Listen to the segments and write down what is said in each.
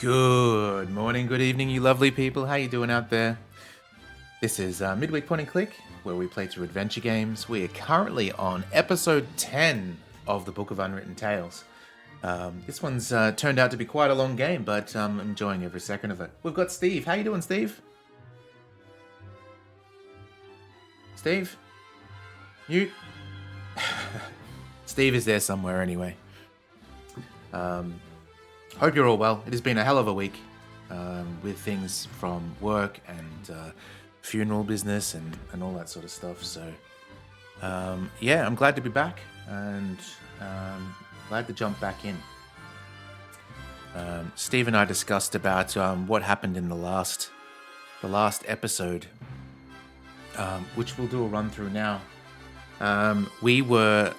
Good morning, good evening, you lovely people. How you doing out there? This is Midweek Point and Click, where we play through adventure games. We are currently on episode 10 of the Book of Unwritten Tales. This one's turned out to be quite a long game, but I'm enjoying every second of it. We've got Steve. How you doing, Steve? Steve? You? Steve is there somewhere anyway. Hope you're all well. It has been a hell of a week with things from work and funeral business and all that sort of stuff. So, yeah, I'm glad to be back and glad to jump back in. Steve and I discussed about what happened in the last episode, which we'll do a run through now. We were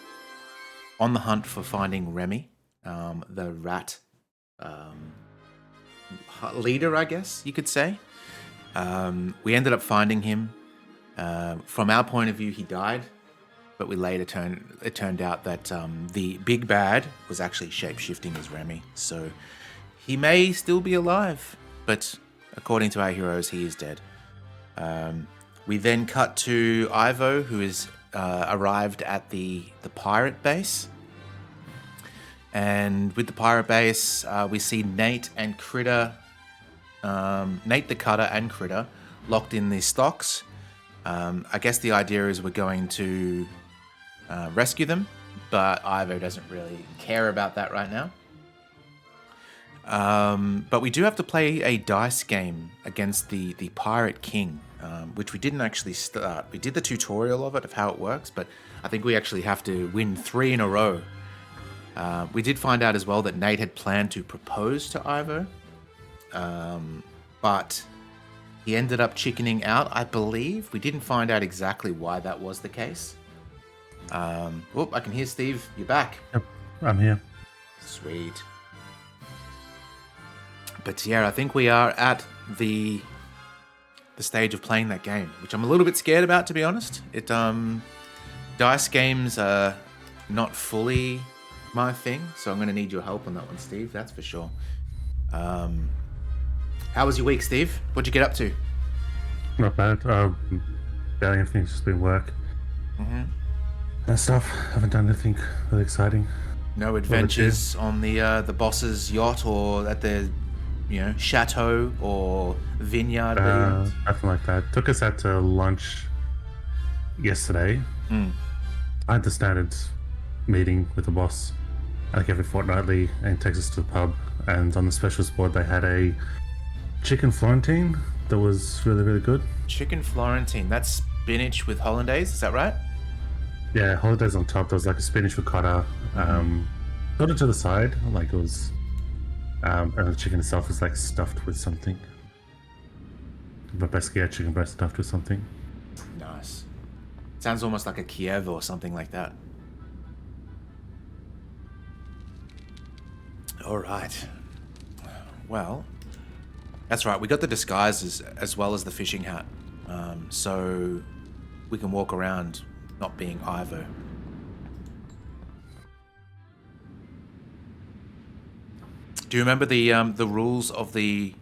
on the hunt for finding Remy, the rat leader, I guess you could say. We ended up finding him. From our point of view, he died, but it turned out that the big bad was actually shape-shifting as Remy, so he may still be alive, but according to our heroes, he is dead. We then cut to Ivo, who is arrived at the pirate base. And with the pirate base, we see Nate and Critter, Nate the Cutter and Critter, locked in these stocks. I guess the idea is we're going to rescue them, but Ivo doesn't really care about that right now. But we do have to play a dice game against the Pirate King, which we didn't actually start. We did the tutorial of it, of how it works, but I think we actually have to win 3 in a row. We did find out as well that Nate had planned to propose to Ivo, but he ended up chickening out, I believe. We didn't find out exactly why that was the case. I can hear Steve. You're back. Yep, I'm here. Sweet. But yeah, I think we are at the stage of playing that game, which I'm a little bit scared about, to be honest. Dice games are not fully my thing, so I'm going to need your help on that one, Steve. That's for sure. How was your week, Steve? What'd you get up to? Not bad. Barely anything's just been work. And stuff. Haven't done anything really exciting. No adventures on the boss's yacht or at the chateau or vineyard? Nothing like that. Took us out to lunch yesterday. I had the standard meeting with the boss, like every fortnightly, and takes us to the pub. And on the specials board, they had a chicken Florentine that was really, really good. Chicken Florentine. That's spinach with hollandaise. Is that right? Yeah, hollandaise on top. There was like a spinach ricotta. Got it to the side, like it was. And the chicken itself is like stuffed with something. But basically, yeah, chicken breast stuffed with something. Nice. Sounds almost like a Kiev or something like that. All right. Well, that's right. We got the disguises as well as the fishing hat, so we can walk around not being Ivo. Do you remember the rules of the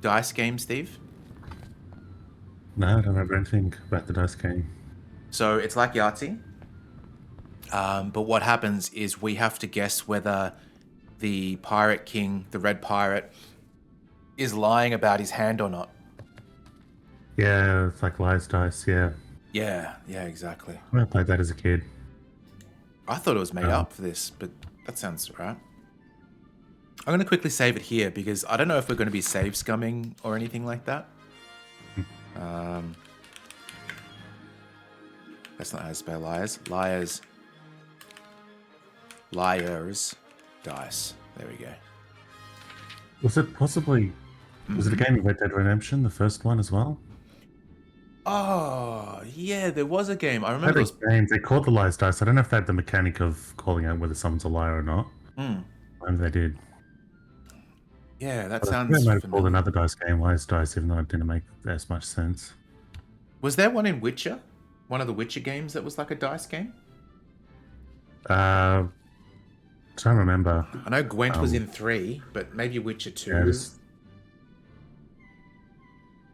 dice game, Steve? No, I don't remember anything about the dice game. So it's like Yahtzee, but what happens is we have to guess whether the Pirate King, the Red Pirate, is lying about his hand or not. Yeah, it's like lies dice, yeah. Yeah, exactly. I played that as a kid. I thought it was made up for this, but that sounds right. I'm going to quickly save it here because I don't know if we're going to be save scumming or anything like that. That's not how to spell liars. Liars. Dice. There we go. Was it possibly... Was it a game of Red Dead Redemption, the first one as well? Oh, yeah, there was a game. I remember those games. They called the lies dice. I don't know if they had the mechanic of calling out whether someone's a liar or not. And they did. Yeah, that but sounds I might have called another dice game lies dice, even though it didn't make as much sense. Was there one in Witcher? One of the Witcher games that was like a dice game? trying to remember. I know Gwent was in 3, but maybe Witcher 2. Yeah,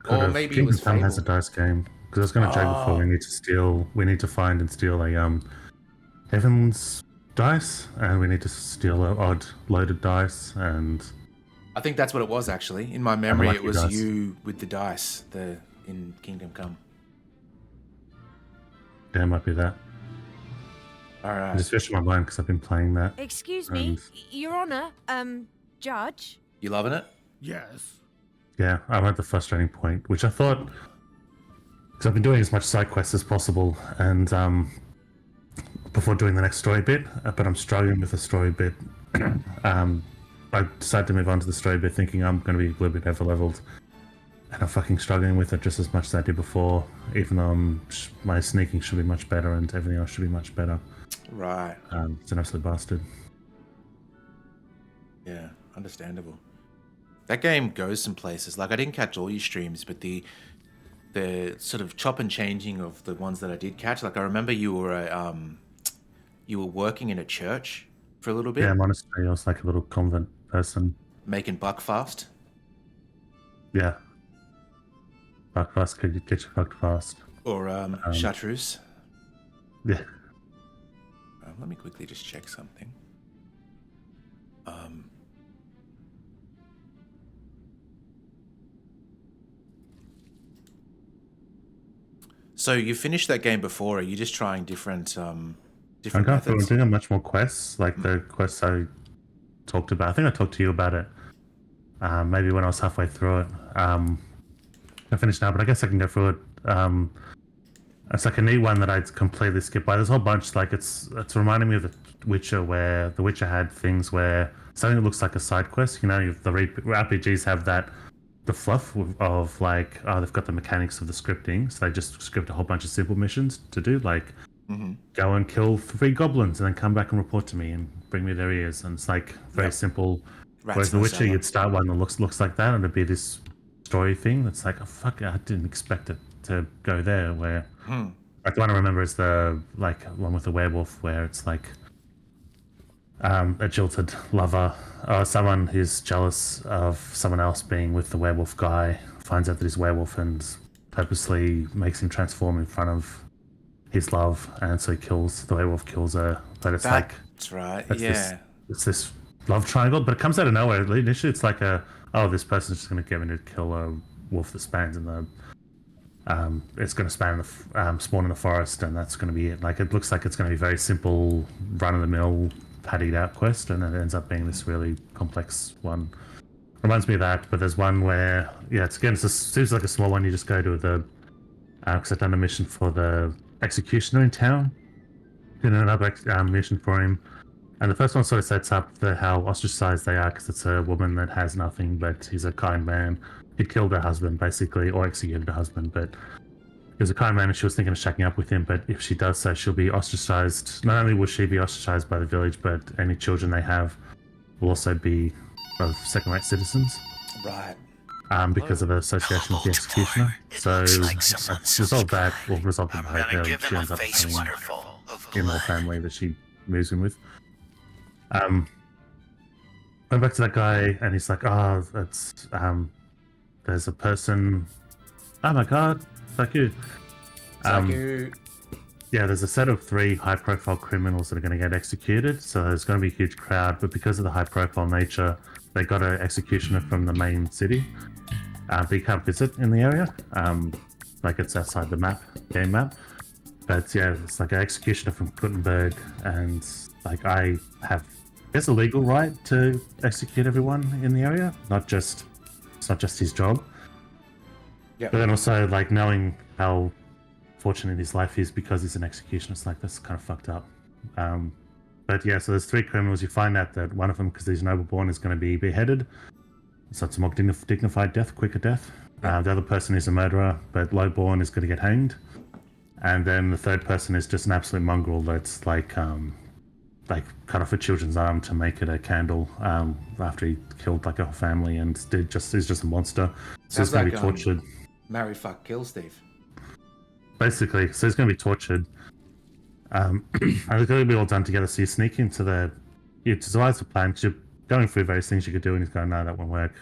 Or maybe it Kingdom was Come has a Fable. dice game. Because I was going to check before. We need to find and steal a Heaven's dice, and we need to steal a odd loaded dice, and I think that's what it was, actually. In my memory, it was dice. you with the dice in Kingdom Come. Yeah, it might be that. All right. I just finished my mind because I've been playing that. Excuse me, Your Honor, Judge. You loving it? Yes. Yeah, I'm at the frustrating point, which I thought, because I've been doing as much side quests as possible, and before doing the next story bit, but I'm struggling with the story bit. I decided to move on to the story bit thinking I'm going to be a little bit over leveled, and I'm fucking struggling with it just as much as I did before, even though my sneaking should be much better and everything else should be much better. Right. It's an absolute bastard. Yeah, understandable. That game goes some places. Like, I didn't catch all your streams, but the sort of chop and changing of the ones that I did catch. Like, I remember you were working in a church for a little bit. Yeah, monastery. I was like a little convent person. Making buck fast. Yeah. Buck fast, could you get your fucked fast? Or chartreuse. Yeah. Let me quickly just check something. So you finished that game before. Are you just trying different methods? I'm doing much more quests, like the quests I talked about. I think I talked to you about it. Maybe when I was halfway through it. I finished now, but I guess I can go through it. It's like a neat one that I'd completely skipped by. There's a whole bunch. Like it's reminding me of The Witcher, where The Witcher had things where something that looks like a side quest. You know, the RPGs have the fluff of like, oh, they've got the mechanics of the scripting, so they just script a whole bunch of simple missions to do, like go and kill 3 goblins and then come back and report to me and bring me their ears. And it's like very simple. Whereas The Witcher, you'd start one that looks like that, and it'd be this story thing that's like, oh fuck, I didn't expect it to go there. Where like the one I remember is the like one with the werewolf, where it's like a jilted lover or someone who's jealous of someone else being with the werewolf guy finds out that he's werewolf and purposely makes him transform in front of his love, and so the werewolf kills her. But it's that's right. It's this love triangle, but it comes out of nowhere. Initially, it's like this person's just going to get me to kill a wolf that spans in the it's going to spawn in the forest, and that's going to be it. Like, it looks like it's going to be very simple, run-of-the-mill, paddied out quest, and it ends up being this really complex one. Reminds me of that, but there's one where, seems like a small one. You just go to because I've done a mission for the executioner in town, doing another mission for him. And the first one sort of sets up how ostracized they are, because it's a woman that has nothing, but he's a kind man. He killed her husband, basically, or executed her husband, but he was a kind man and she was thinking of shacking up with him, but if she does so, she'll be ostracized. Not only will she be ostracized by the village, but any children they have will also be of second-rate citizens. Right. Because of the association with the executioner. So, resolve that, or resolve the she ends up having an in-law family that she moves in with. Went back to that guy, and he's like, "Oh, that's there's a person. Oh my god, thank you. Yeah, there's a set of 3 high-profile criminals that are going to get executed. So there's going to be a huge crowd, but because of the high-profile nature, they got an executioner from the main city. But you can't visit in the area. Like, it's outside the game map. But yeah, it's like an executioner from Gutenberg, and like I have, there's a legal right to execute everyone in the area. It's not just his job. Yeah. But then also, like, knowing how fortunate his life is because he's an executioner, it's like, that's kind of fucked up. But yeah, so there's 3 criminals. You find out that one of them, because he's noble-born, is going to be beheaded. So it's a more dignified death, quicker death. The other person is a murderer, but low-born, is going to get hanged. And then the third person is just an absolute mongrel that's like cut off a children's arm to make it a candle after he killed like a whole family, and is just a monster. So he's going to be tortured. Marry, fuck, kill, Steve. Basically, so he's going to be tortured. And it's going to be all done together. So you sneak into the you devise a plan. You're going through various things you could do, and he's going, no, that won't work.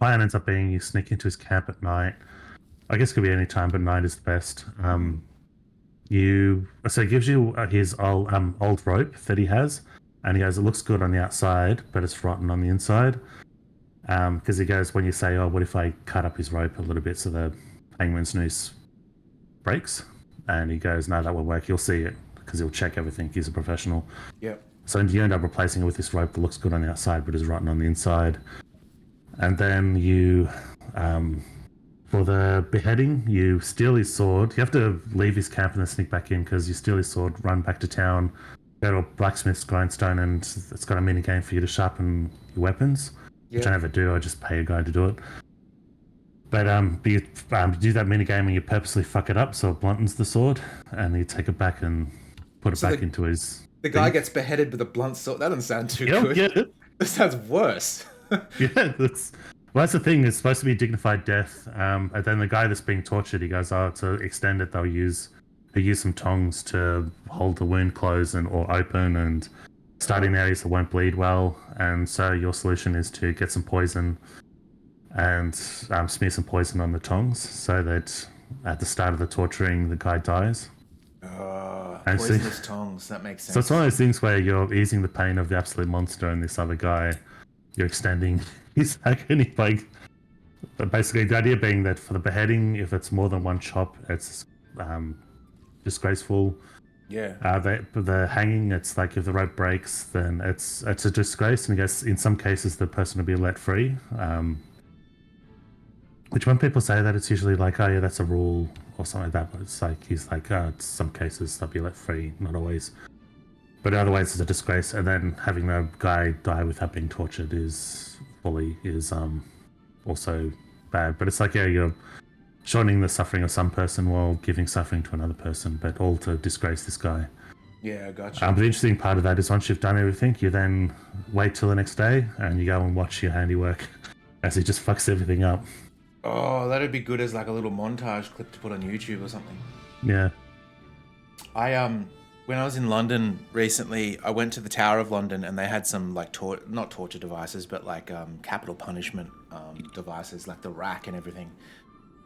Plan ends up being you sneak into his camp at night. I guess it could be any time, but night is the best. So it gives you his old rope that he has, and he goes, it looks good on the outside, but it's rotten on the inside. Because he goes, when you say, oh, what if I cut up his rope a little bit so the penguin's noose breaks? And he goes, no, that won't work. You'll see it because he'll check everything. He's a professional. Yep. So you end up replacing it with this rope that looks good on the outside, but is rotten on the inside. And then you, for the beheading, you steal his sword. You have to leave his camp and then sneak back in because you steal his sword, run back to town, go to a blacksmith's grindstone, and it's got a mini game for you to sharpen your weapons, which I never do. I just pay a guy to do it. But you do that mini game and you purposely fuck it up so it bluntens the sword, and you take it back and put it back into his. The guy gets beheaded with a blunt sword. That doesn't sound too good. Yeah. That sounds worse. Yeah, that's the thing. It's supposed to be a dignified death. And then the guy that's being tortured, he goes, "Oh, to extend it, they'll use some tongs to hold the wound closed or open, and start in areas that won't bleed well." And so your solution is to get some poison and smear some poison on the tongs, so that at the start of the torturing, the guy dies. Poisonous tongs. That makes sense. So it's one of those things where you're easing the pain of the absolute monster and this other guy. You're extending his agony. But basically, the idea being that for the beheading, if it's more than one chop, it's disgraceful. Yeah. The hanging, it's like if the rope breaks, then it's a disgrace. And I guess in some cases, the person will be let free. Which when people say that, it's usually like, oh yeah, that's a rule or something like that. But it's like he's like, oh, some cases they'll be let free, not always. But otherwise, it's a disgrace. And then having the guy die without being tortured is also bad. But it's like, yeah, you're shortening the suffering of some person while giving suffering to another person, but all to disgrace this guy. Yeah, gotcha. But the interesting part of that is once you've done everything, you then wait till the next day and you go and watch your handiwork as he just fucks everything up. Oh, that'd be good as like a little montage clip to put on YouTube or something. Yeah. When I was in London recently, I went to the Tower of London and they had some like not torture devices, but like capital punishment devices, like the rack and everything.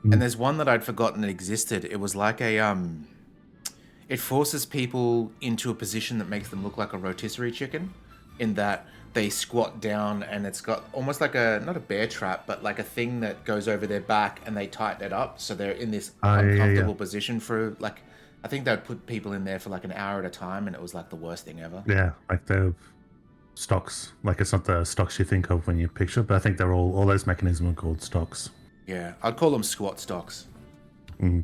And there's one that I'd forgotten existed. It was like it forces people into a position that makes them look like a rotisserie chicken, in that they squat down and it's got almost like not a bear trap, but like a thing that goes over their back and they tighten it up. So they're in this uncomfortable position for like, I think they'd put people in there for like an hour at a time, and it was like the worst thing ever. Yeah, like the stocks. Like it's not the stocks you think of when you picture, but I think they're all those mechanisms are called stocks. Yeah, I'd call them squat stocks. Mm.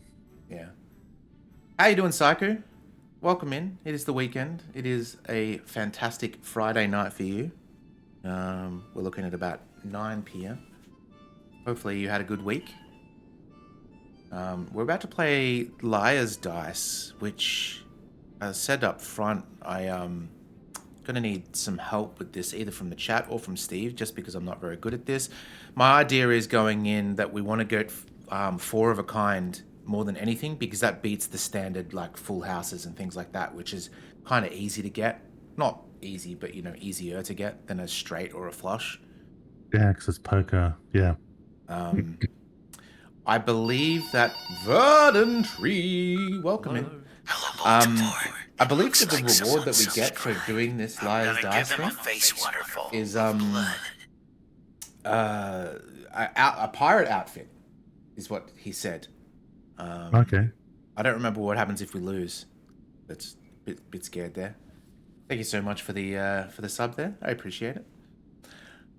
Yeah. How you doing, Psycho? Welcome in. It is the weekend. It is a fantastic Friday night for you. We're looking at about 9 p.m. Hopefully you had a good week. We're about to play Liar's Dice, which, as said up front, I'm going to need some help with this, either from the chat or from Steve, just because I'm not very good at this. My idea is going in that we want to get 4 of a kind more than anything, because that beats the standard like full houses and things like that, which is kind of easy to get. Not easy, but easier to get than a straight or a flush. Yeah, because it's poker. Yeah. I believe that Verdant Tree, welcome in. I believe that the reward that we get for doing this Liar's Dice thing is a pirate outfit, is what he said. Okay. I don't remember what happens if we lose. That's a bit scared there. Thank you so much for the sub there. I appreciate it.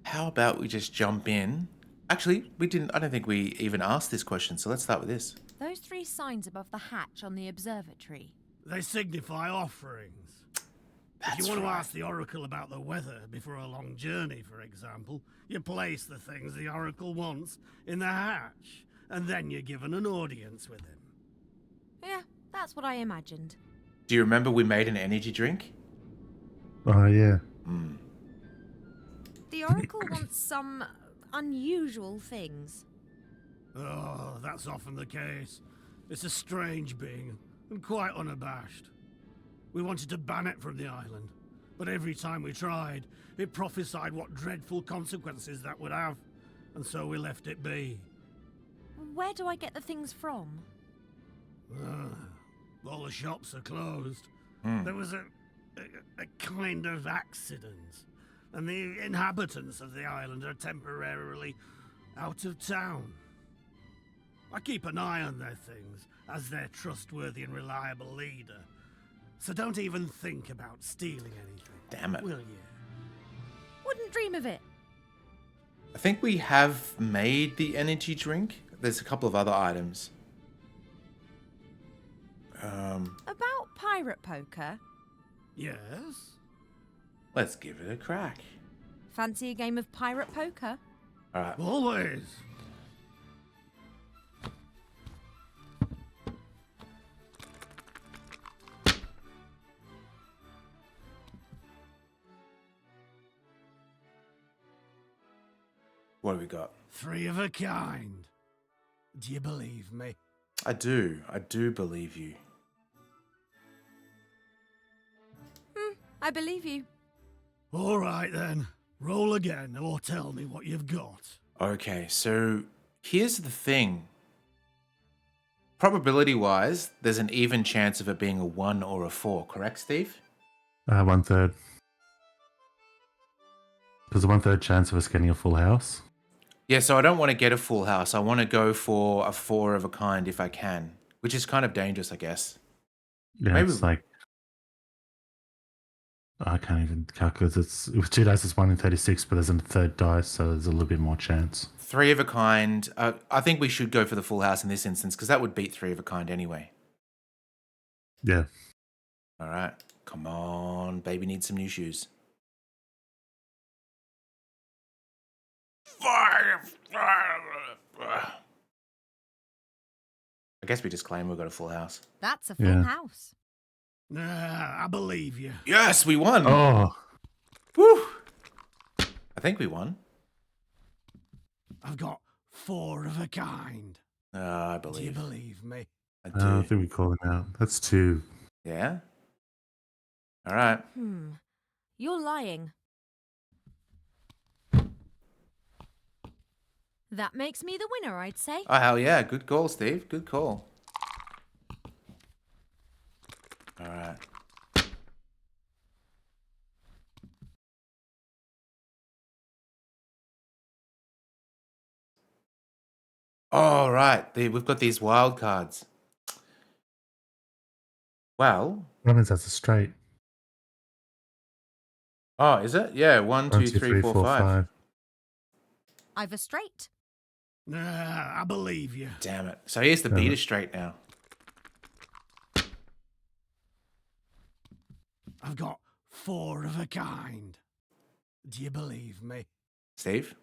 How about we just jump in? Actually, we didn't. I don't think we even asked this question, so let's start with this. Those 3 signs above the hatch on the observatory. They signify offerings. If you want to ask the oracle about the weather before a long journey, for example, you place the things the oracle wants in the hatch, and then you're given an audience with him. Yeah, that's what I imagined. Do you remember we made an energy drink? Oh, yeah. The oracle wants some unusual things. Oh, that's often the case. It's a strange being, and quite unabashed. We wanted to ban it from the island, But every time we tried, it prophesied what dreadful consequences that would have. And so we left it be. Where do I get the things from? All the shops are closed. Hmm. There was a kind of accident, and the inhabitants of the island are temporarily out of town. I keep an eye on their things as their trustworthy and reliable leader. So don't even think about stealing anything. Damn it. Will you? Wouldn't dream of it. I think we have made the energy drink. There's a couple of other items. About pirate poker. Yes? Let's give it a crack. Fancy a game of pirate poker? All right. Always. What do we got? 3 of a kind. Do you believe me? I do. I do believe you. I believe you. All right then. Roll again or tell me what you've got. Okay, so here's the thing. Probability-wise, there's an even chance of it being a 1 or a 4, correct, Steve? 1/3. There's a 1/3 chance of us getting a full house. Yeah, so I don't want to get a full house. I want to go for a 4 of a kind if I can, which is kind of dangerous, I guess. Yeah, Maybe- it's like I can't even calculate. With 2 dice, it's 1 in 36, but there's a 3rd dice, so there's a little bit more chance. 3 of a kind. I think we should go for the full house in this instance because that would beat 3 of a kind anyway. Yeah. All right. Come on. Baby needs some new shoes. 5. I guess we just claim we've got a full house. That's a full Yeah. house. Nah, I believe you. Yes, we won. Oh, Woo. I think we won. I've got 4 of a kind. I Do you believe. believe me? I I do. think we call it out. That's 2. Yeah. All right. You're lying. That makes me the winner, I'd say. Oh, hell yeah. Good call, Steve. Good call. All right. All right. We've got these wild cards. Well. That means that's a straight. Oh, is it? Yeah. 1, 2, 3, 4, 5. I've a straight. Nah, I believe you. Damn it. So here's the Damn beater it. straight now. I've got 4 of a kind. Do you believe me? Steve?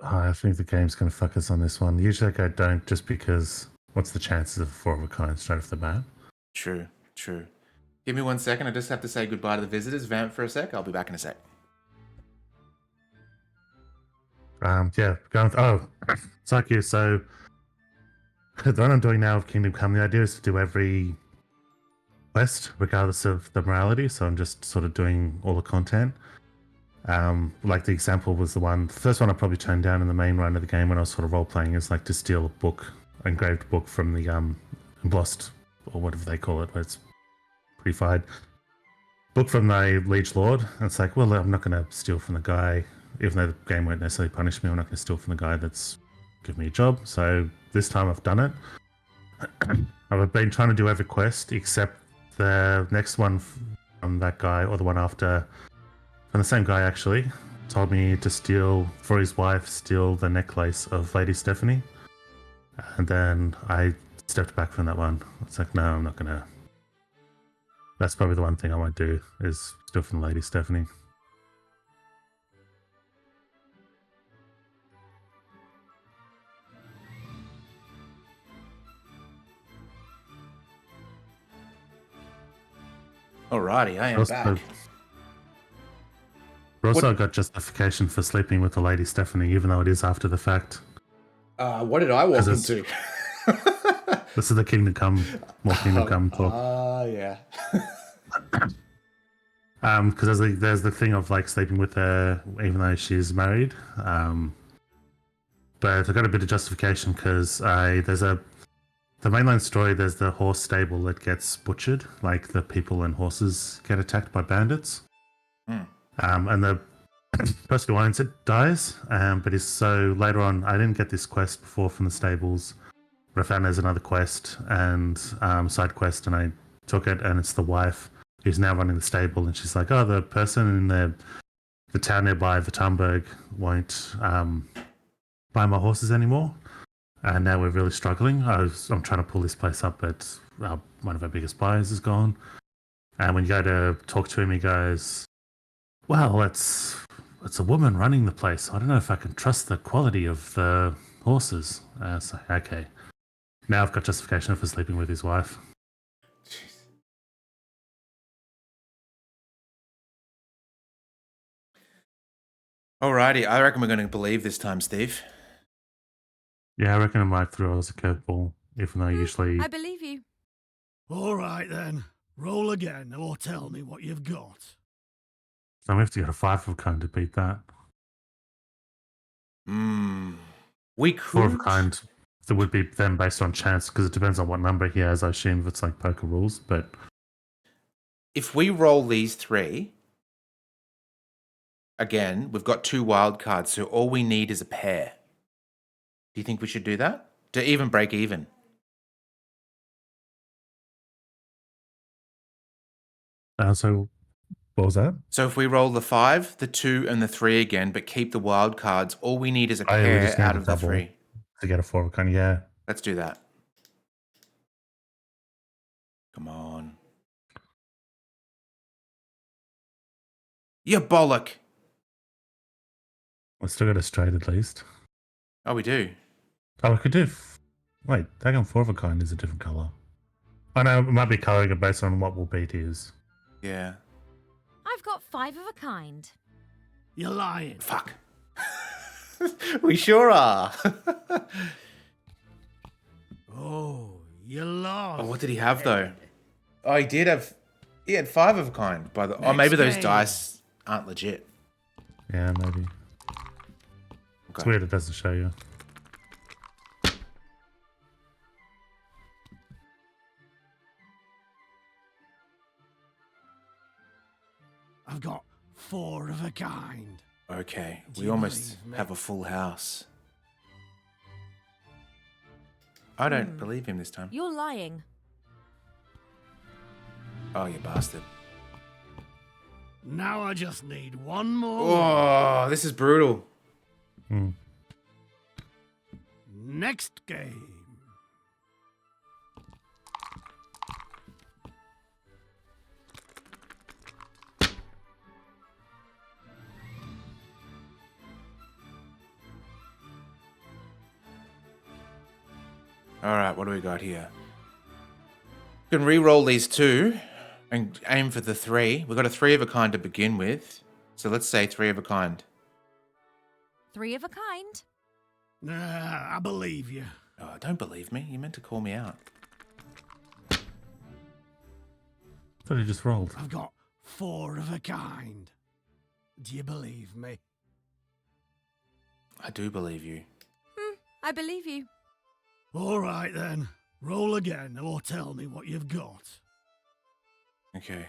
I think the game's going to fuck us on this one. Usually I go don't just because what's the chances of 4 of a kind straight off the bat? True. True. Give me 1 second. I just have to say goodbye to the visitors. Vamp for a sec. I'll be back in a sec. Yeah, going. It's like you. So the one I'm doing now of Kingdom Come, the idea is to do every quest regardless of the morality. So I'm just sort of doing all the content. Like the example was the first one I probably turned down in the main run of the game when I was sort of role playing is like to steal a book, engraved book from the embossed or whatever they call it, where it's pre-fired book from the Liege Lord. And it's like, well, I'm not going to steal from the guy. Even though the game won't necessarily punish me, I'm not going to steal from the guy that's given me a job. So this time I've done it. I've been trying to do every quest except the next one from that guy, or the one after, from the same guy actually, told me to steal, for his wife, steal the necklace of Lady Stephanie. And then I stepped back from that one. It's like, no, I'm not going to. That's probably the one thing I won't do, is steal from Lady Stephanie. Alrighty, I am Also- back. We also got justification for sleeping with the Lady Stephanie, even though it is after the fact. What did I walk Because into? This is the Kingdom Come, more Kingdom Come talk. Yeah. Because there's the thing of like sleeping with her even though she's married. But I got a bit of justification because the mainline story. There's the horse stable that gets butchered, like the people and horses get attacked by bandits. And the person who owns it dies. But is so later on. I didn't get this quest before from the stables, but I found there's another quest and side quest, and I took it, and it's the wife who's now running the stable, and she's like, "Oh, the person in the town nearby, Vitamberg, won't buy my horses anymore, and now we're really struggling. I'm trying to pull this place up, but one of our biggest buyers is gone." And when you go to talk to him, he goes, "Well, it's a woman running the place. I don't know if I can trust the quality of the horses." So okay, now I've got justification for sleeping with his wife. Alrighty, I reckon we're going to believe this time, Steve. Yeah, I reckon I might throw us a curveball, even though usually. I believe you. All right then. Roll again, or tell me what you've got. So we have to get a 5 of a kind to beat that. We could. 4 of a kind, that would be then based on chance, because it depends on what number he has. I assume if it's like poker rules, but If we roll these 3, again, we've got 2 wild cards, so all we need is a pair. Do you think we should do that? To even break even? So what was that? So if we roll the 5, the 2, and the 3 again, but keep the wild cards, all we need is a We pair just need out a of the double 3. to get a 4 of a kind. Yeah. Let's do that. Come on. You bollock. We still got a straight at least. Oh, we do. Oh, we could do. Wait, Dagon 4 of a kind is a different color. I know it might be coloring it based on what will beat is. Yeah. I've got 5 of a kind. You're lying. Fuck. We sure are. Oh, you lost. Oh, what did he have though? Oh, he did have. He had 5 of a kind. By the. Oh, Next maybe those game. dice aren't legit. Yeah, maybe. It's Okay. weird it doesn't show you. I've got 4 of a kind. Okay, Do we you almost believe me? have a full house. I don't believe him this time. You're lying. Oh, you bastard. Now I just need one more. Oh, this is brutal. Next game. All right, what do we got here? We can re-roll these 2 and aim for the 3. We've got a 3 of a kind to begin with. So let's say 3 of a kind. 3 of a kind. Nah, I believe you. Oh, don't believe me. You meant to call me out. I thought he just rolled. I've got 4 of a kind. Do you believe me? I do believe you. I believe you. All right then. Roll again, or tell me what you've got. Okay.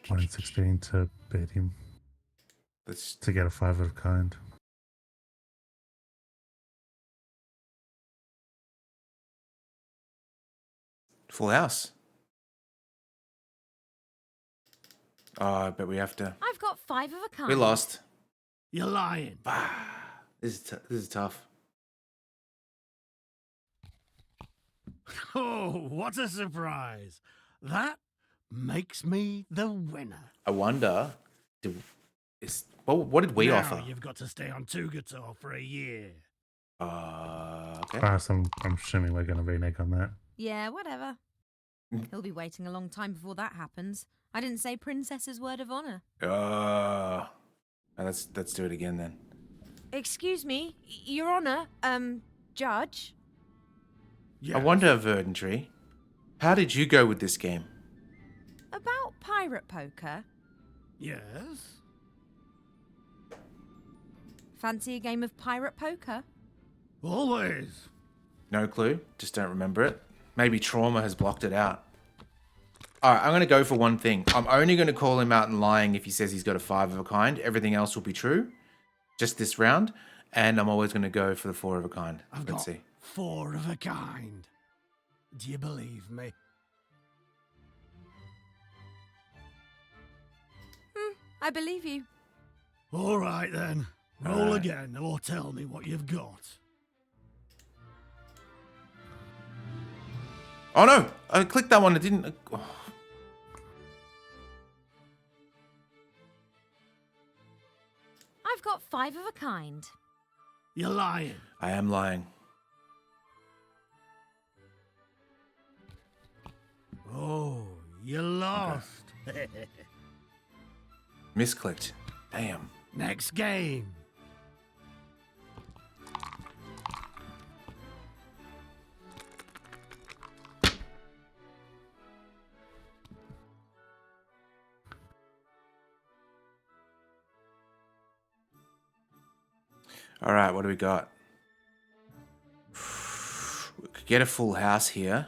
One in 16 to beat him. Let's. To get a 5 of a kind. Full house. Oh, but we have to. I've got 5 of a kind. We lost. You're lying. This is tough. Oh, what a surprise. That makes me the winner. I wonder. What did we now offer? You've got to stay on Tugator for a year. Okay. So I'm assuming we're going to renege on that. Yeah, whatever. He'll be waiting a long time before that happens. I didn't say princess's word of honor. Let's do it again then. Excuse me, Your Honor, Judge. Yes. I wonder, Verdantry, how did you go with this game? About pirate poker. Yes. Fancy a game of pirate poker? Always. No clue. Just don't remember it. Maybe trauma has blocked it out. Alright, I'm going to go for one thing. I'm only going to call him out and lying if he says he's got a 5 of a kind. Everything else will be true. Just this round. And I'm always going to go for the 4 of a kind. I've Let's got see. 4 of a kind. Do you believe me? I believe you. All right then. Roll Alright. again or tell me what you've got. Oh no! I clicked that one. It didn't. Oh. I've got 5 of a kind. You're lying. I am lying. Oh, you lost. Misclicked. Damn. Next game. Alright, what do we got? We could get a full house here.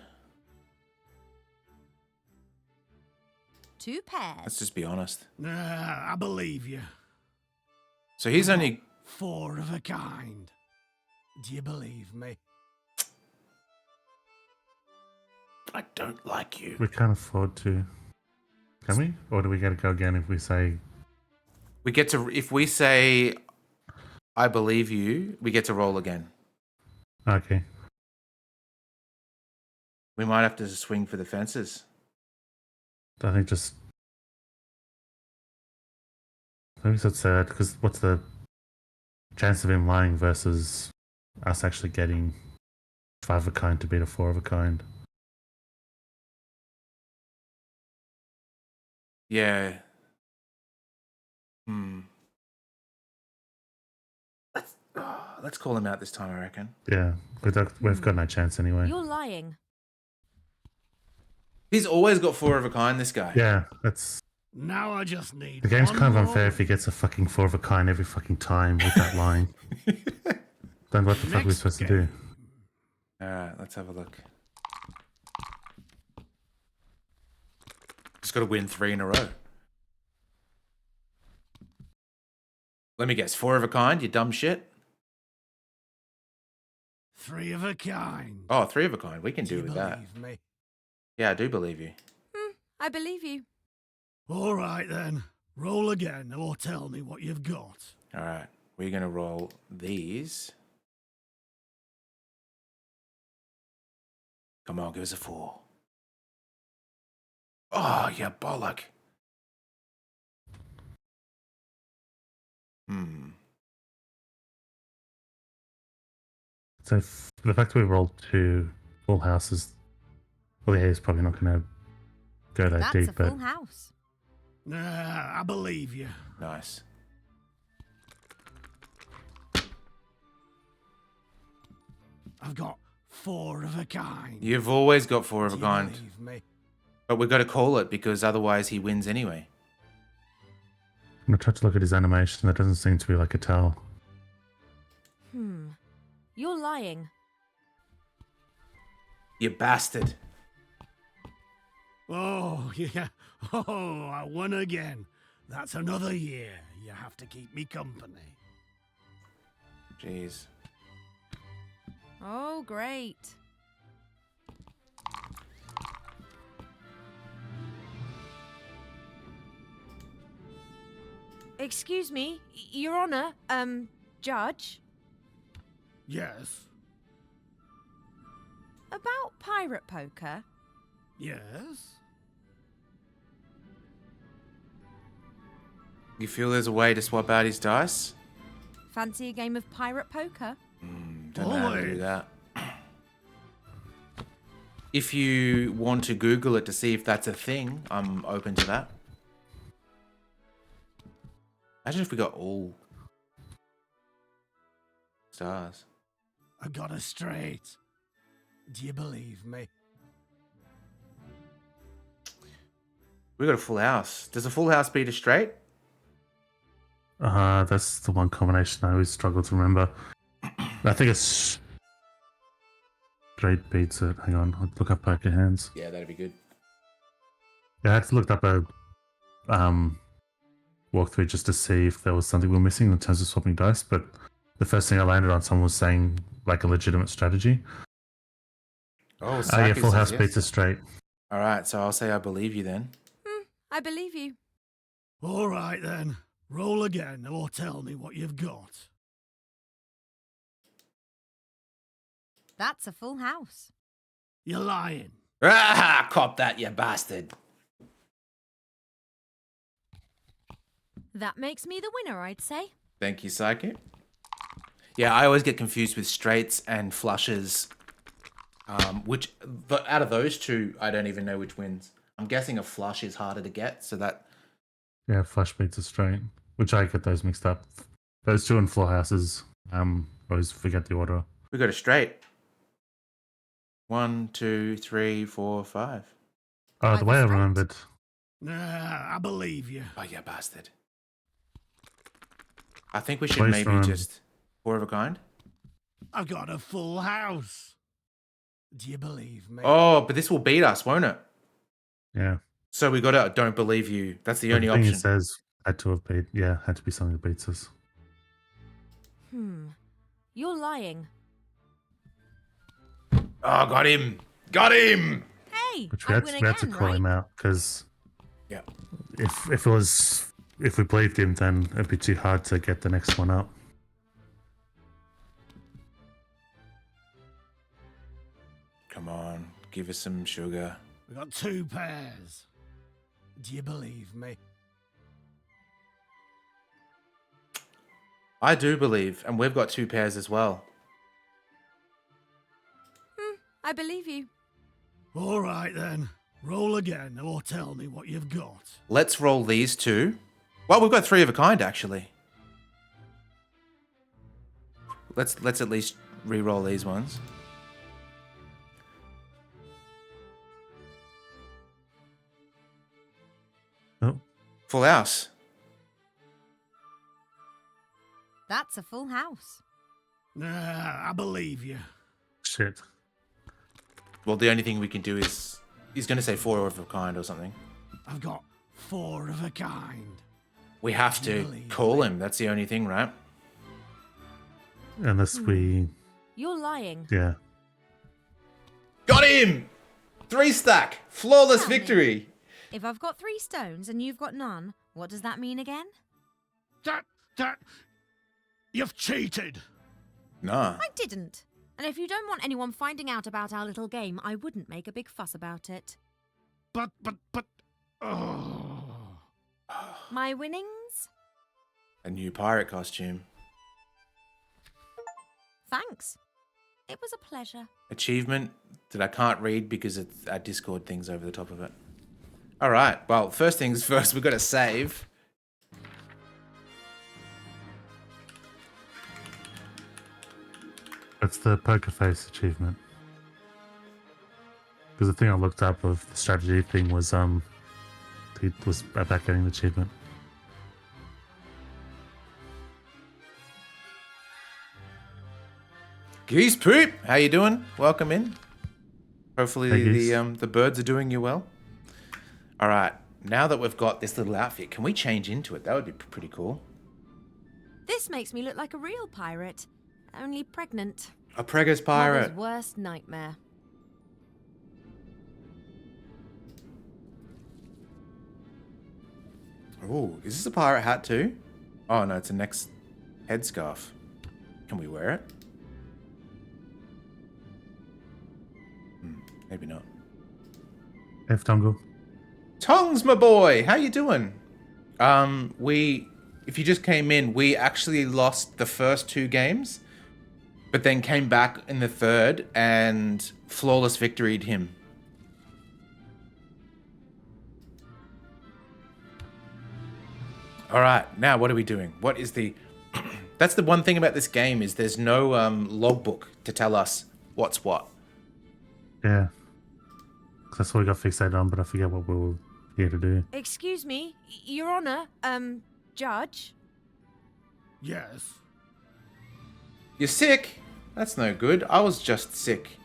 2 pairs. Let's just be honest. Nah, I believe you. So he's only... 4 of a kind. Do you believe me? I don't like you. We can't afford to. Can we? Or do we get to go again if we say... We get to... If we say, I believe you, we get to roll again. Okay. We might have to swing for the fences. I think just... Maybe let's say that, because what's the chance of him lying versus us actually getting 5 of a kind to beat a 4 of a kind? Yeah. Let's call him out this time, I reckon. Yeah, we've got no chance anyway. You're lying. He's always got 4 of a kind, this guy. Yeah, that's... Now I just need The game's one kind of more. unfair if he gets a fucking 4 of a kind every fucking time without lying. Then what the fuck are we Next supposed to game. do? Alright, let's have a look. Just got to win 3 in a row. Let me guess, 4 of a kind, you dumb shit? 3 of a kind. Oh, 3 of a kind, we can Do do you with that. believe me? Yeah, I do believe you. I believe you. All right then. Roll again or tell me what you've got. Alright, we're going to roll these. Come on, give us a 4. Oh, you bollock. So the fact that we rolled 2 full houses, well, yeah, he's probably not going to go that That's deep, a but full house. Nah, I believe you. Nice. I've got 4 of a kind. You've always got 4 of Do a you kind. believe me? But we've got to call it because otherwise he wins anyway. I'm going to try to look at his animation. That doesn't seem to be like a towel. You're lying. You bastard. Oh, yeah. Oh, I won again. That's another year. You have to keep me company. Jeez. Oh, great. Excuse me, Your Honor, Judge. Yes. About pirate poker. Yes. You feel there's a way to swap out his dice? Fancy a game of pirate poker? Don't know how to do Always. that. If you want to Google it to see if that's a thing, I'm open to that. Imagine if we got all... stars. I got her straight. Do you believe me? We got a full house. Does a full house beat a straight? That's the one combination I always struggle to remember. I think it's straight beats it. Hang on, I'll look up poker hands. Yeah, that'd be good. Yeah, I had to look up a walkthrough just to see if there was something we were missing in terms of swapping dice, but the first thing I landed on, someone was saying like a legitimate strategy. Oh, Yeah, Saki full says house yes. beats a straight. All right, so I'll say I believe you then. I believe you. All right then. Roll again or tell me what you've got. That's a full house. You're lying. Ah, cop that, you bastard. That makes me the winner, I'd say. Thank you, Psychic. Yeah, I always get confused with straights and flushes. But out of those two, I don't even know which wins. I'm guessing a flush is harder to get, so that... Yeah, flush beats a straight, which I get those mixed up. Those two in full houses, always forget the order. We got a straight. 1, 2, 3, 4, 5. Oh, the way I remembered. Nah, I believe you. Oh, you bastard. I think we should Place maybe room. just 4 of a kind. I've got a full house. Do you believe me? Oh, but this will beat us, won't it? Yeah. So we got to don't believe you. That's the But only the thing option. it says had to have beat. Yeah, had to be something that beats us. You're lying. Oh, got him. Got him. Hey, Which I we had, win we had to again, call right? him out because Yeah. if we believed him, then it'd be too hard to get the next one up. Come on. Give us some sugar. We got 2 pairs. Do you believe me? I do believe, and we've got 2 pairs as well. I believe you. All right then. Roll again or tell me what you've got. Let's roll these 2. Well, we've got 3 of a kind, actually. Let's at least re-roll these ones. Oh, Full house. That's a full house. Nah, I believe you. shit. Well, the only thing we can do is... He's going to say 4 of a kind or something. I've got 4 of a kind. We have to call him. That's the only thing, right? Unless we, You're lying. yeah. Got him! 3 stack. Flawless Tell me. victory. If I've got 3 stones and you've got none, what does that mean again? That... You've cheated. Nah. I didn't. And if you don't want anyone finding out about our little game, I wouldn't make a big fuss about it. But... Oh... My winnings? A new pirate costume. Thanks. It was a pleasure. Achievement that I can't read because it's our Discord things over the top of it. All right. Well, first things first, we've got to save. That's the poker face achievement. Because the thing I looked up of the strategy thing was he was about getting the achievement. Geese Poop, how you doing? Welcome in. Hopefully Hey, Geese. the birds are doing you well. All right. Now that we've got this little outfit, can we change into it? That would be pretty cool. This makes me look like a real pirate, only pregnant. A Preggers pirate. Mother's worst nightmare. Oh, is this a pirate hat too? Oh no, it's a next headscarf. Can we wear it? Maybe not. F Dongle. Tongs, my boy, how you doing? If you just came in, we actually lost the first 2 games, but then came back in the third and flawless victoried him. All right, now what are we doing? What is the That's the one thing about this game is there's no logbook to tell us what's what. Yeah. 'Cause that's what we got fixated on, but I forget what we were here to do. Excuse me, Your Honor, Judge. Yes. You're sick? That's no good. I was just sick.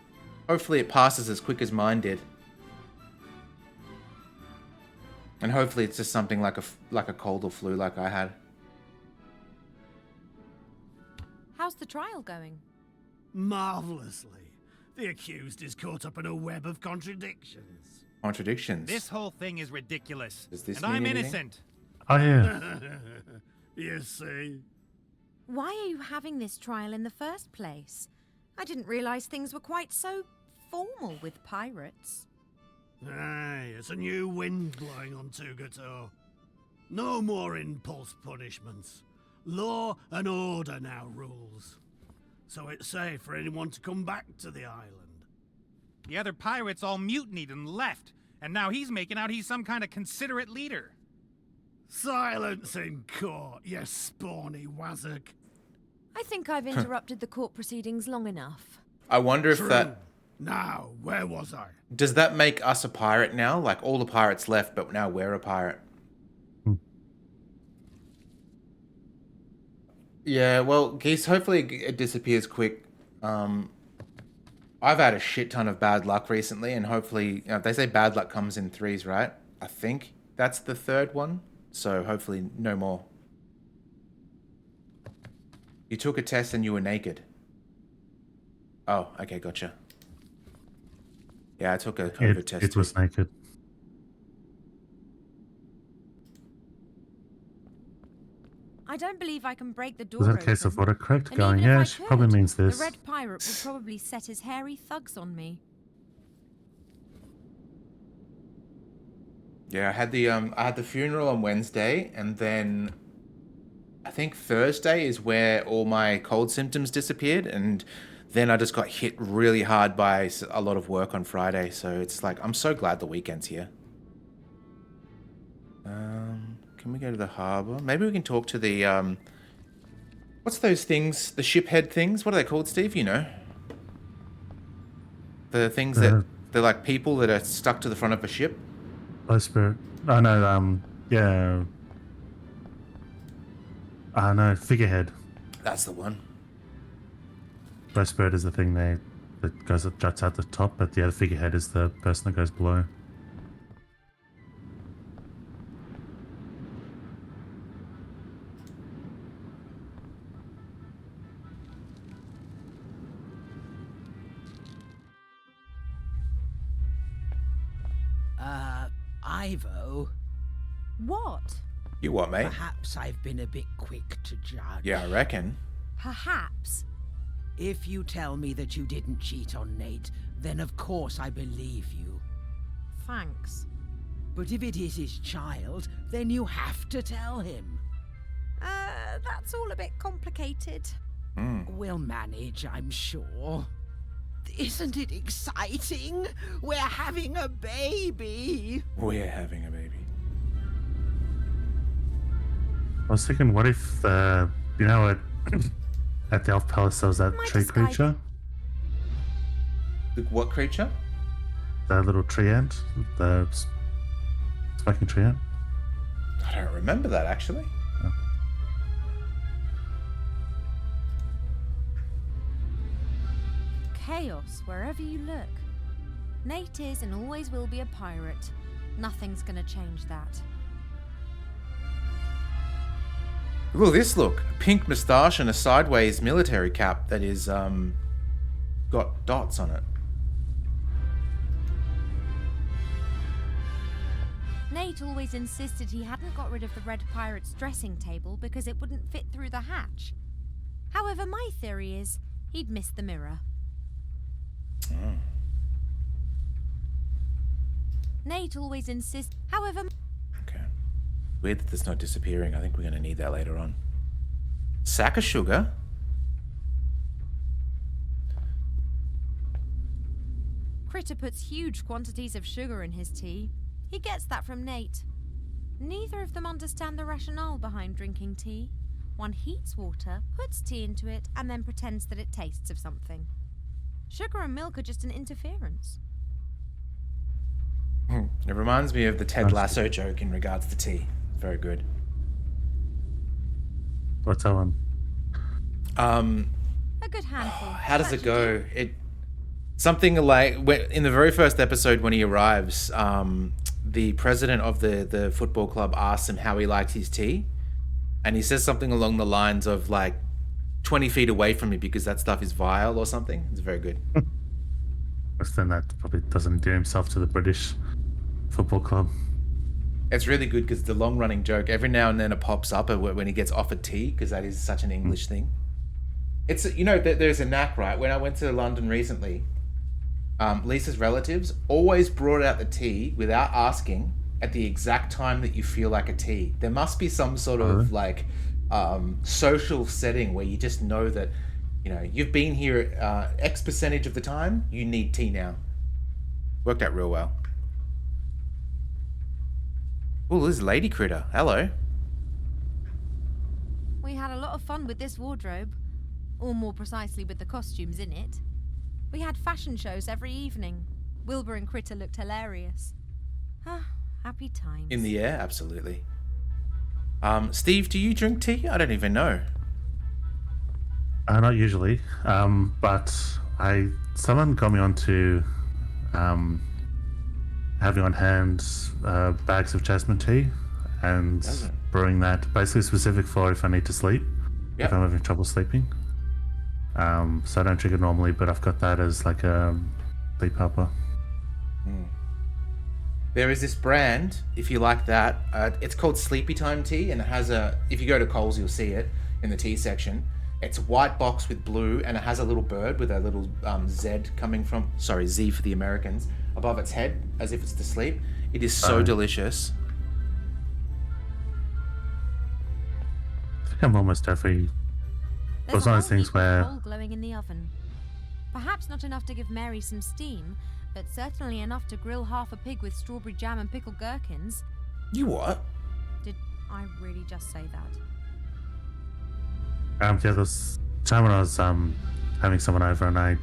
Hopefully it passes as quick as mine did. And hopefully it's just something like a cold or flu like I had. How's the trial going? Marvelously. The accused is caught up in a web of contradictions. Contradictions. This whole thing is ridiculous. Does this and mean I'm anything? innocent. Oh, yeah. You see? Why are you having this trial in the first place? I didn't realize things were quite so formal with pirates. Aye, it's a new wind blowing on Tugator. No more impulse punishments. Law and order now rules. So it's safe for anyone to come back to the island. The other pirates all mutinied and left, and now he's making out he's some kind of considerate leader. Silence in court, you spawny wazzock. I think I've interrupted the court proceedings long enough. I wonder if True. that... Now, where was I? Does that make us a pirate now? Like all the pirates left, but now we're a pirate. Yeah, well, Geese, hopefully it disappears quick. I've had a shit ton of bad luck recently, and hopefully... they say bad luck comes in threes, right? I think that's the third one. So hopefully no more. You took a test and you were naked. Oh, okay, gotcha. Yeah, I took a COVID test. It was naked. I don't believe I can break the door Was that a case of open. autocorrect And going, even if yeah, I she probably could, means this. The red pirate would probably set his hairy thugs on me. Yeah, I had the funeral on Wednesday, and then I think Thursday is where all my cold symptoms disappeared, and then I just got hit really hard by a lot of work on Friday. So it's like I'm so glad the weekend's here. Can we go to the harbour? Maybe we can talk to the what's those things? The ship head things? What are they called, Steve? You know, the things that they're like people that are stuck to the front of a ship. Low spirit. Oh, no, yeah. No, figurehead. That's the one. Low spirit is the thing that juts out the top, but the other figurehead is the person that goes below. Ivo, What? You what, mate? perhaps I've been a bit quick to judge. Yeah, I reckon. Perhaps. If you tell me that you didn't cheat on Nate, then of course I believe you. Thanks. But if it is his child, then you have to tell him. That's all a bit complicated. We'll manage, I'm sure. Isn't it exciting? We're having a baby. We're having a baby. I was thinking, what if, you know, at the Elf Palace there was that Might tree just guide creature? The what creature? The little tree ant? The smoking tree ant? I don't remember that, actually. Chaos wherever you look. Nate is and always will be a pirate. Nothing's gonna change that. Look at this, look. A pink moustache and a sideways military cap that is, got dots on it. Nate always insisted he hadn't got rid of the Red Pirate's dressing table because it wouldn't fit through the hatch. However, my theory is he'd missed the mirror. Nate always insists. However, Okay. Weird that that's not disappearing. I think we're going to need that later on. Sack of sugar. Critter puts huge quantities of sugar in his tea. He gets that from Nate. Neither of them understand the rationale behind drinking tea. One heats water, puts tea into it, and then pretends that it tastes of something. Sugar and milk are just an interference. It reminds me of the Ted Lasso joke in regards to tea. Very good. What's that one? A good handful. How does it go? Something like in the very first episode when he arrives, the president of the football club asks him how he likes his tea, and he says something along the lines of like 20 feet away from me because that stuff is vile or something. It's very good. Then that probably doesn't endear himself to the British football club. It's really good because the long-running joke, every now and then it pops up when he gets offered tea, because that is such an English thing. It's, there's a knack, right? When I went to London recently, Lisa's relatives always brought out the tea without asking at the exact time that you feel like a tea. There must be some sort of social setting where you just know that, you've been here X percentage of the time, you need tea now. Worked out real well. Oh, this is Lady Critter. Hello. We had a lot of fun with this wardrobe. Or more precisely with the costumes in it. We had fashion shows every evening. Wilbur and Critter looked hilarious. Happy times. In the air, absolutely. Steve, do you drink tea? I don't even know. Not usually, but someone got me onto having on hand bags of jasmine tea and brewing that, basically specific for if I need to sleep, if I'm having trouble sleeping. So I don't drink it normally, but I've got that as like a sleep helper. There is this brand, if you like that, it's called Sleepy Time Tea, and it has if you go to Coles, you'll see it in the tea section. It's a white box with blue, and it has a little bird with a little Z Z for the Americans, above its head, as if it's to sleep. It is so delicious. I think I'm almost every... There's one of those things where... coal glowing in the oven. Perhaps not enough to give Mary some steam, but certainly enough to grill half a pig with strawberry jam and pickled gherkins. You what? Did I really just say that? There was a time when I was having someone over and I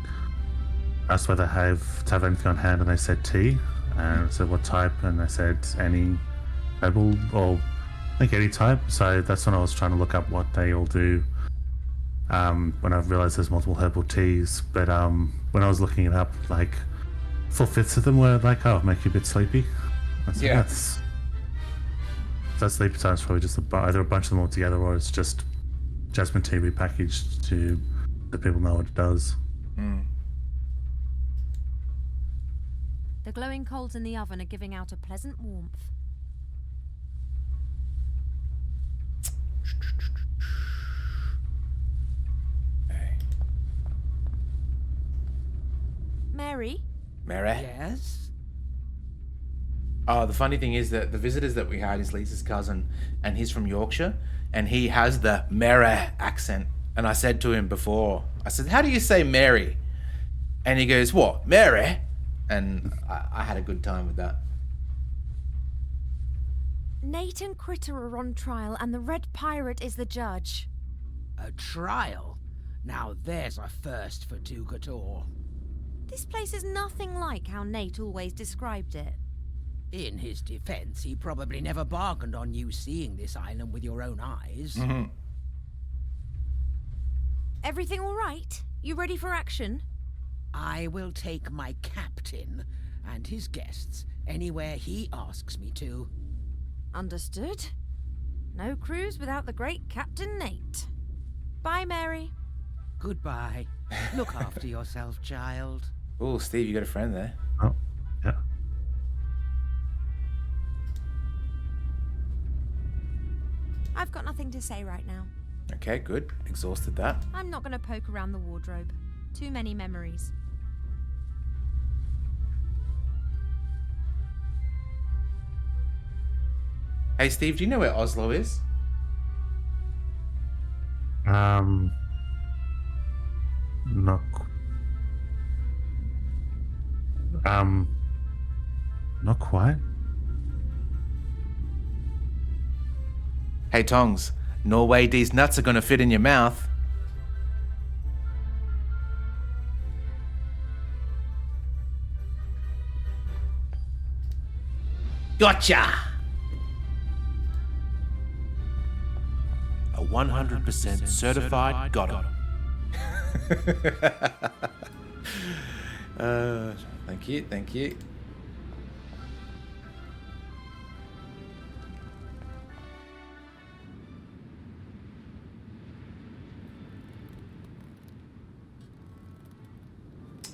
asked whether to have anything on hand, and they said tea. And I said, what type? And they said any herbal, or I think any type. So that's when I was trying to look up what they all do. When I realized there's multiple herbal teas, but when I was looking it up, like 4/5 of them were like, make you a bit sleepy. I said, that sleepy time is probably just either a bunch of them all together, or it's just jasmine tea repackaged to let people know what it does. The glowing coals in the oven are giving out a pleasant warmth. Mary? Yes? The funny thing is that the visitors that we had is Lisa's cousin, and he's from Yorkshire, and he has the Mary accent. And I said to him before, I said, how do you say Mary? And he goes, what, Mary? And I had a good time with that. Nate and Critter are on trial, and the Red Pirate is the judge. A trial? Now there's a first for Tugator. This place is nothing like how Nate always described it. In his defense, he probably never bargained on you seeing this island with your own eyes. Everything all right? You ready for action? I will take my captain and his guests anywhere he asks me to. Understood. No cruise without the great Captain Nate. Bye, Mary. Goodbye. Look after yourself, child. Oh, Steve, you got a friend there. Oh, yeah. I've got nothing to say right now. Okay, good. Exhausted that. I'm not going to poke around the wardrobe. Too many memories. Hey, Steve, do you know where Oslo is? Not quite. Hey, Tongs, No way these nuts are gonna fit in your mouth. Gotcha! A 100% certified got him. Thank you, thank you.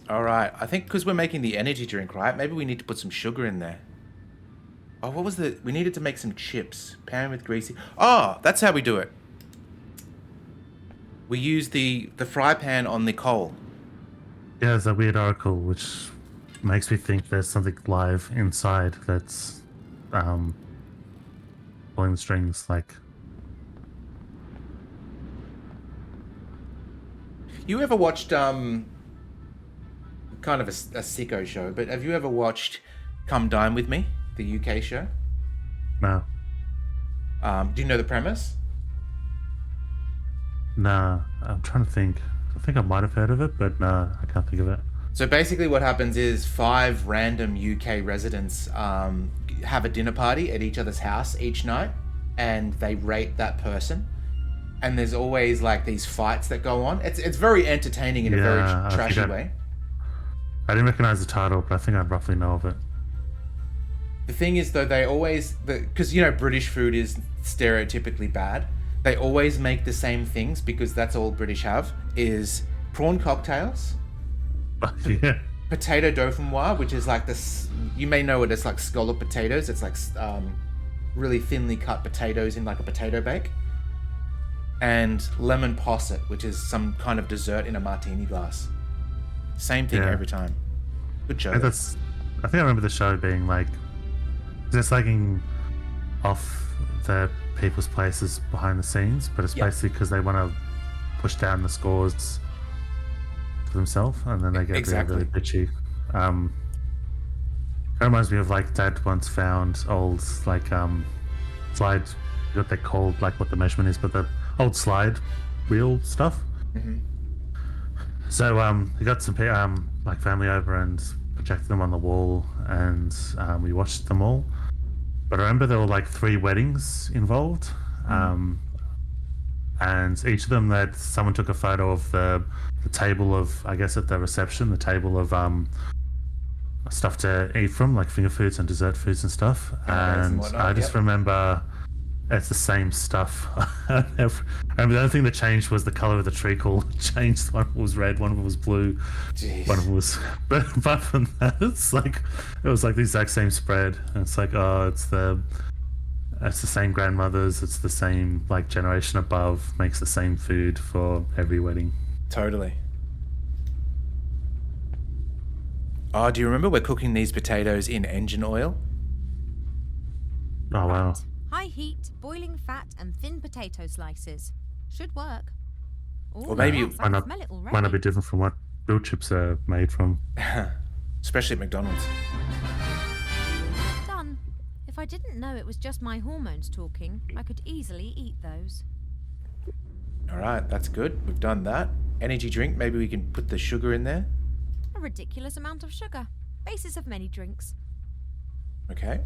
All right, I think because we're making the energy drink, right? Maybe we need to put some sugar in there. Oh, what was the... We needed to make some chips. Pan with greasy... Oh, that's how we do it. We use the fry pan on the coal. Yeah, there's a weird oracle which makes me think there's something live inside that's pulling the strings, like... You ever watched kind of a sicko show, but have you ever watched Come Dine With Me, the UK show? No. Do you know the premise? Nah, I'm trying to think. I think I might have heard of it, but nah, I can't think of it. So basically what happens is 5 random UK residents have a dinner party at each other's house each night, and they rate that person. And there's always like these fights that go on. It's very entertaining in a very trashy way. I didn't recognize the title, but I think I roughly know of it. The thing is, though, they always... Because, you know, British food is stereotypically bad. They always make the same things because that's all British have, is prawn cocktails, Yeah. potato dauphinoise, which is like this... You may know it as like scallop potatoes. It's like really thinly cut potatoes in like a potato bake. And lemon posset, which is some kind of dessert in a martini glass. Same thing every time. Good show. I think I remember the show being like... They're slagging off the people's places behind the scenes, but it's basically because they want to push down the scores for themselves, and then they get really bitchy. It reminds me of like Dad once found old like slide, what they're called, like what the measurement is, but the old slide wheel stuff. Mm-hmm. So he got some like family over and projected them on the wall, and we watched them all. But I remember there were like 3 weddings involved, and each of them that someone took a photo of the table of, I guess at the reception, the table of stuff to eat from, like finger foods and dessert foods and stuff. And I just remember it's the same stuff. I remember the only thing that changed was the color of the treacle changed. One of them was red, one of them was blue. Jeez. One of them was... But apart from that, it was like the exact same spread. And it's like, oh, it's the same grandmothers, it's the same like generation above, makes the same food for every wedding. Totally. Oh, do you remember we're cooking these potatoes in engine oil? Oh, wow. High heat, boiling fat, and thin potato slices. Should work. Ooh, Or maybe- yes, I can smell it already. Might not be different from what grilled chips are made from. Especially at McDonald's. Done. If I didn't know it was just my hormones talking, I could easily eat those. All right, that's good. We've done that. Energy drink, maybe we can put the sugar in there. A ridiculous amount of sugar. Basis of many drinks. Okay.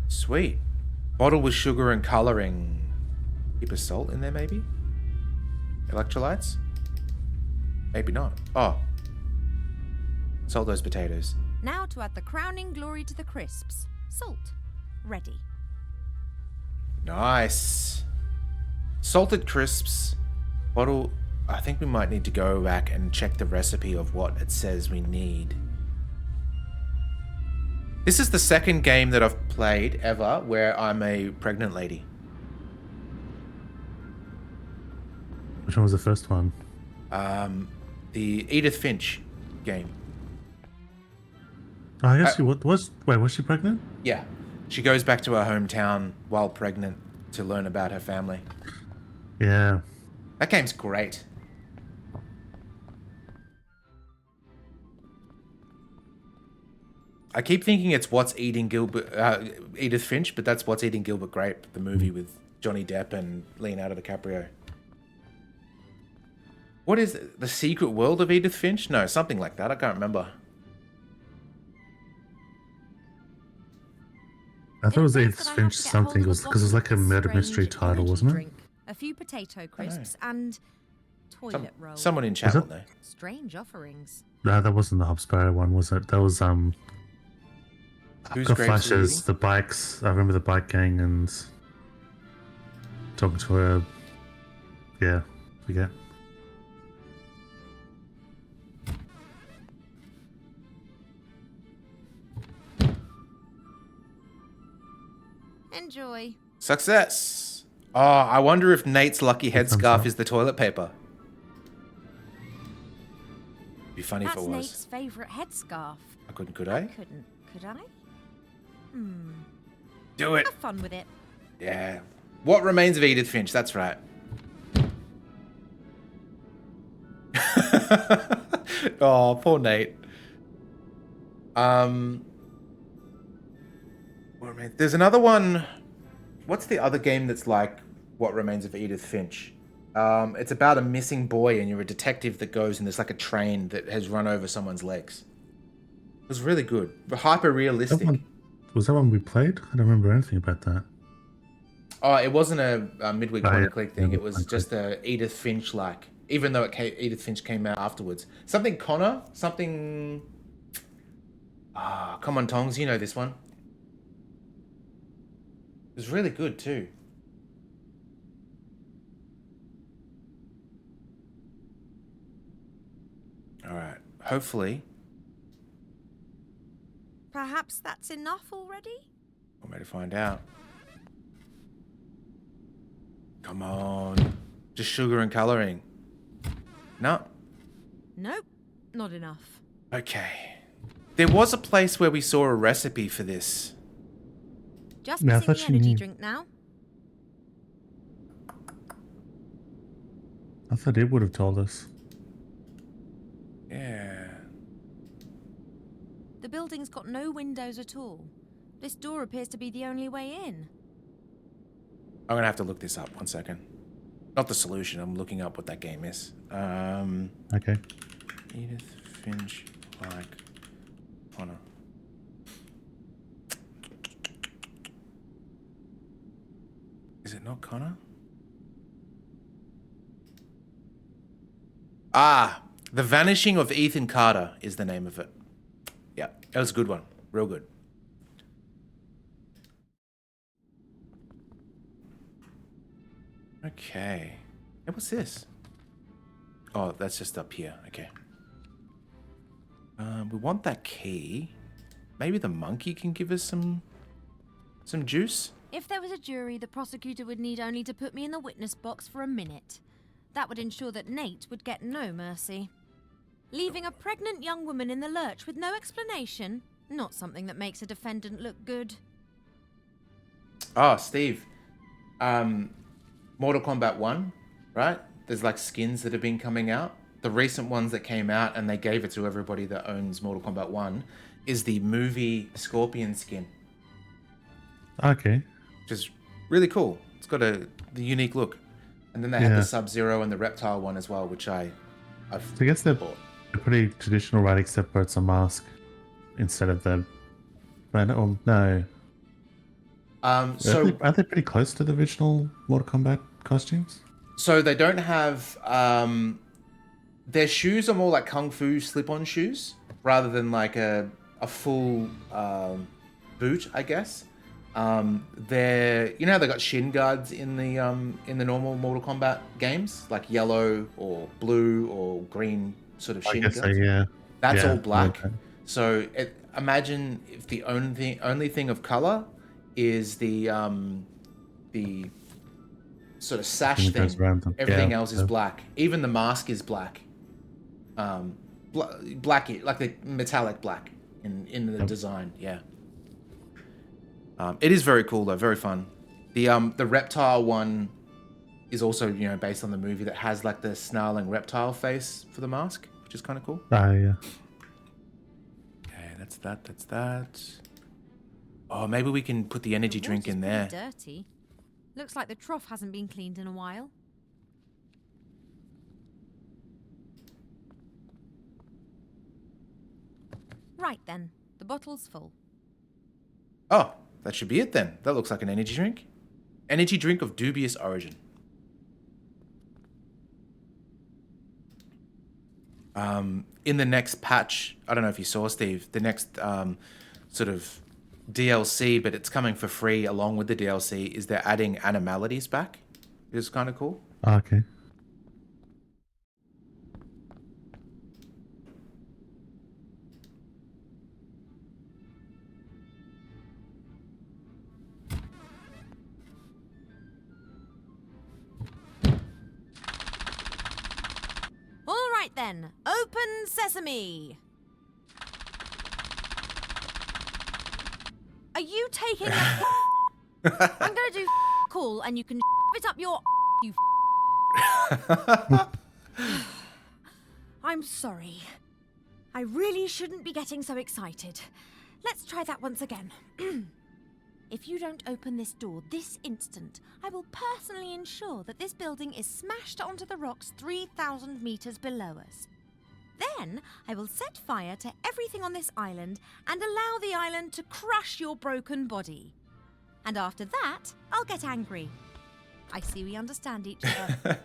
Sweet. Bottle with sugar and colouring. Keep a salt in there, maybe? Electrolytes? Maybe not. Oh. Salt those potatoes. Now to add the crowning glory to the crisps. Salt. Ready. Nice. Salted crisps. Bottle... I think we might need to go back and check the recipe of what it says we need. This is the second game that I've played ever where I'm a pregnant lady. Which one was the first one? The Edith Finch game. Oh, I guess was she pregnant? Yeah. She goes back to her hometown while pregnant to learn about her family. Yeah. That game's great. I keep thinking it's What's Eating Edith Finch, but that's What's Eating Gilbert Grape, the movie with Johnny Depp and Leonardo DiCaprio. What is it? The Secret World of Edith Finch? No, something like that. I can't remember. I thought it was Edith Finch something, because it was like a murder mystery title, wasn't it? A few potato crisps and toilet roll. Someone in chat will know. Strange offerings. No, that wasn't the Hop Sparrow one, was it? That was Who's got Grapes flashes, Reading? the bikes. I remember the bike gang and talking to her. Yeah, forget. Enjoy. Success! Oh, I wonder if Nate's lucky headscarf up. is the toilet paper. Be funny That's if it was. Nate's favourite headscarf. I couldn't, could I? Couldn't, could I? Do it! Have fun with it. Yeah. What remains of Edith Finch? That's right. Oh, poor Nate. There's another one. What's the other game that's like What Remains of Edith Finch? It's about a missing boy and you're a detective that goes and there's like a train that has run over someone's legs. It was really good, but hyper realistic. Was that one we played? I don't remember anything about that. Oh, it wasn't a midweek Oh, point yeah. and click thing. Yeah, It was point and just a Edith Finch like. Even though Edith Finch came out afterwards. Something Connor, something. Come on, Tongs, you know this one. It was really good too. All right, hopefully. Perhaps that's enough already? I'm ready to find out. Come on. Just sugar and colouring. No. Nope, not enough. Okay. There was a place where we saw a recipe for this. Just Yeah, I missing thought the she energy knew. drink now. I thought it would have told us. Yeah. The building's got no windows at all. This door appears to be the only way in. I'm gonna have to look this up. 1 second. Not the solution. I'm looking up what that game is. Okay. Edith Finch like Connor. Is it not Connor? The Vanishing of Ethan Carter is the name of it. Yeah, that was a good one. Real good. Okay. Hey, what's this? Oh, that's just up here. Okay. We want that key. Maybe the monkey can give us some juice? If there was a jury, the prosecutor would need only to put me in the witness box for a minute. That would ensure that Nate would get no mercy. Leaving a pregnant young woman in the lurch with no explanation, not something that makes a defendant look good. Oh, Steve. Mortal Kombat 1, right? There's like skins that have been coming out. The recent ones that came out and they gave it to everybody that owns Mortal Kombat 1 is the movie Scorpion skin, Okay. which is really cool. It's got the unique look. And then they had the Sub-Zero and the Reptile one as well, which I've So I guess they're bought. pretty traditional, right? Except for it's a mask instead of the. Oh, no. So Are they pretty close to the original Mortal Kombat costumes? So they don't have their shoes are more like kung fu slip-on shoes rather than like a full boot, I guess. They're how they got shin guards in the normal Mortal Kombat games, like yellow or blue or green sort of I shin guess guards. so, yeah. That's Yeah, all black. okay. So imagine if the only thing of color is the sort of sash Thing that goes thing. around them. Everything Yeah, else is yeah. black. Even the mask is black. Blacky, like the metallic black in the design. Yeah. It is very cool though, very fun. The reptile one is also based on the movie that has like the snarling reptile face for the mask, which is kind of cool. Yeah. Okay, that's that. Oh, maybe we can put the energy drink in there. Dirty. Looks like the trough hasn't been cleaned in a while. Right then, the bottle's full. Oh, that should be it then. That looks like an energy drink. Energy drink of dubious origin. In the next patch, I don't know if you saw, Steve, the next sort of DLC, but it's coming for free along with the DLC, is they're adding animalities back. It's kind of cool. Okay. All right then, open sesame. Are you taking a I'm gonna do cool and you can it up your you I'm sorry. I really shouldn't be getting so excited. Let's try that once again. If you don't open this door this instant, I will personally ensure that this building is smashed onto the rocks 3,000 meters below us. Then I will set fire to everything on this island and allow the island to crush your broken body. And after that, I'll get angry. I see we understand each other.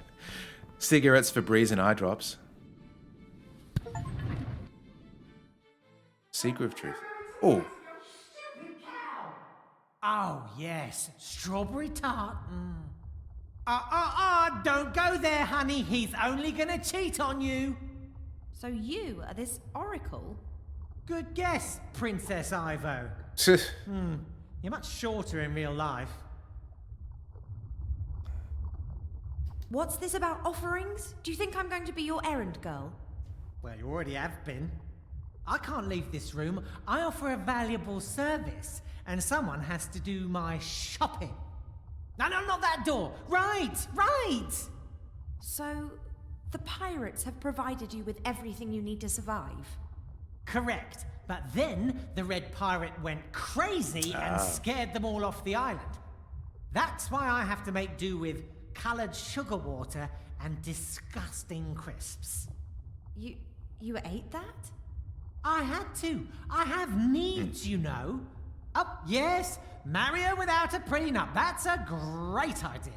Cigarettes, Febreze, and eye drops. Secret of truth. Oh, Oh, yes. Strawberry tart. Don't go there, honey. He's only gonna cheat on you. So you are this oracle? Good guess, Princess Ivo. You're much shorter in real life. What's this about offerings? Do you think I'm going to be your errand girl? Well, you already have been. I can't leave this room. I offer a valuable service, and someone has to do my shopping. No, not that door. Right. So, the pirates have provided you with everything you need to survive? Correct. But then the Red Pirate went crazy and scared them all off the island. That's why I have to make do with coloured sugar water and disgusting crisps. You ate that? I had to. I have needs, you know. Oh, yes, marry her without a prenup. That's a great idea.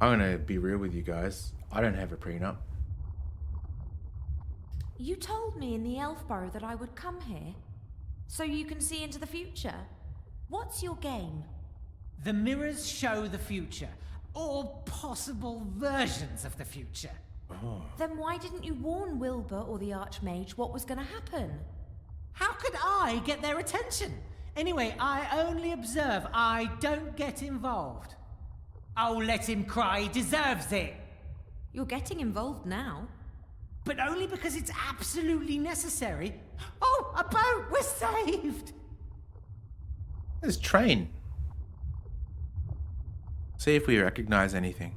I'm going to be real with you guys. I don't have a prenup. You told me in the Elf Burrow that I would come here, so you can see into the future. What's your game? The mirrors show the future, or possible versions of the future. Then why didn't you warn Wilbur or the Archmage what was going to happen? How could I get their attention? Anyway, I only observe. I don't get involved. Oh, let him cry. He deserves it. You're getting involved now. But only because it's absolutely necessary. Oh, a boat! We're saved! There's train. See if we recognize anything.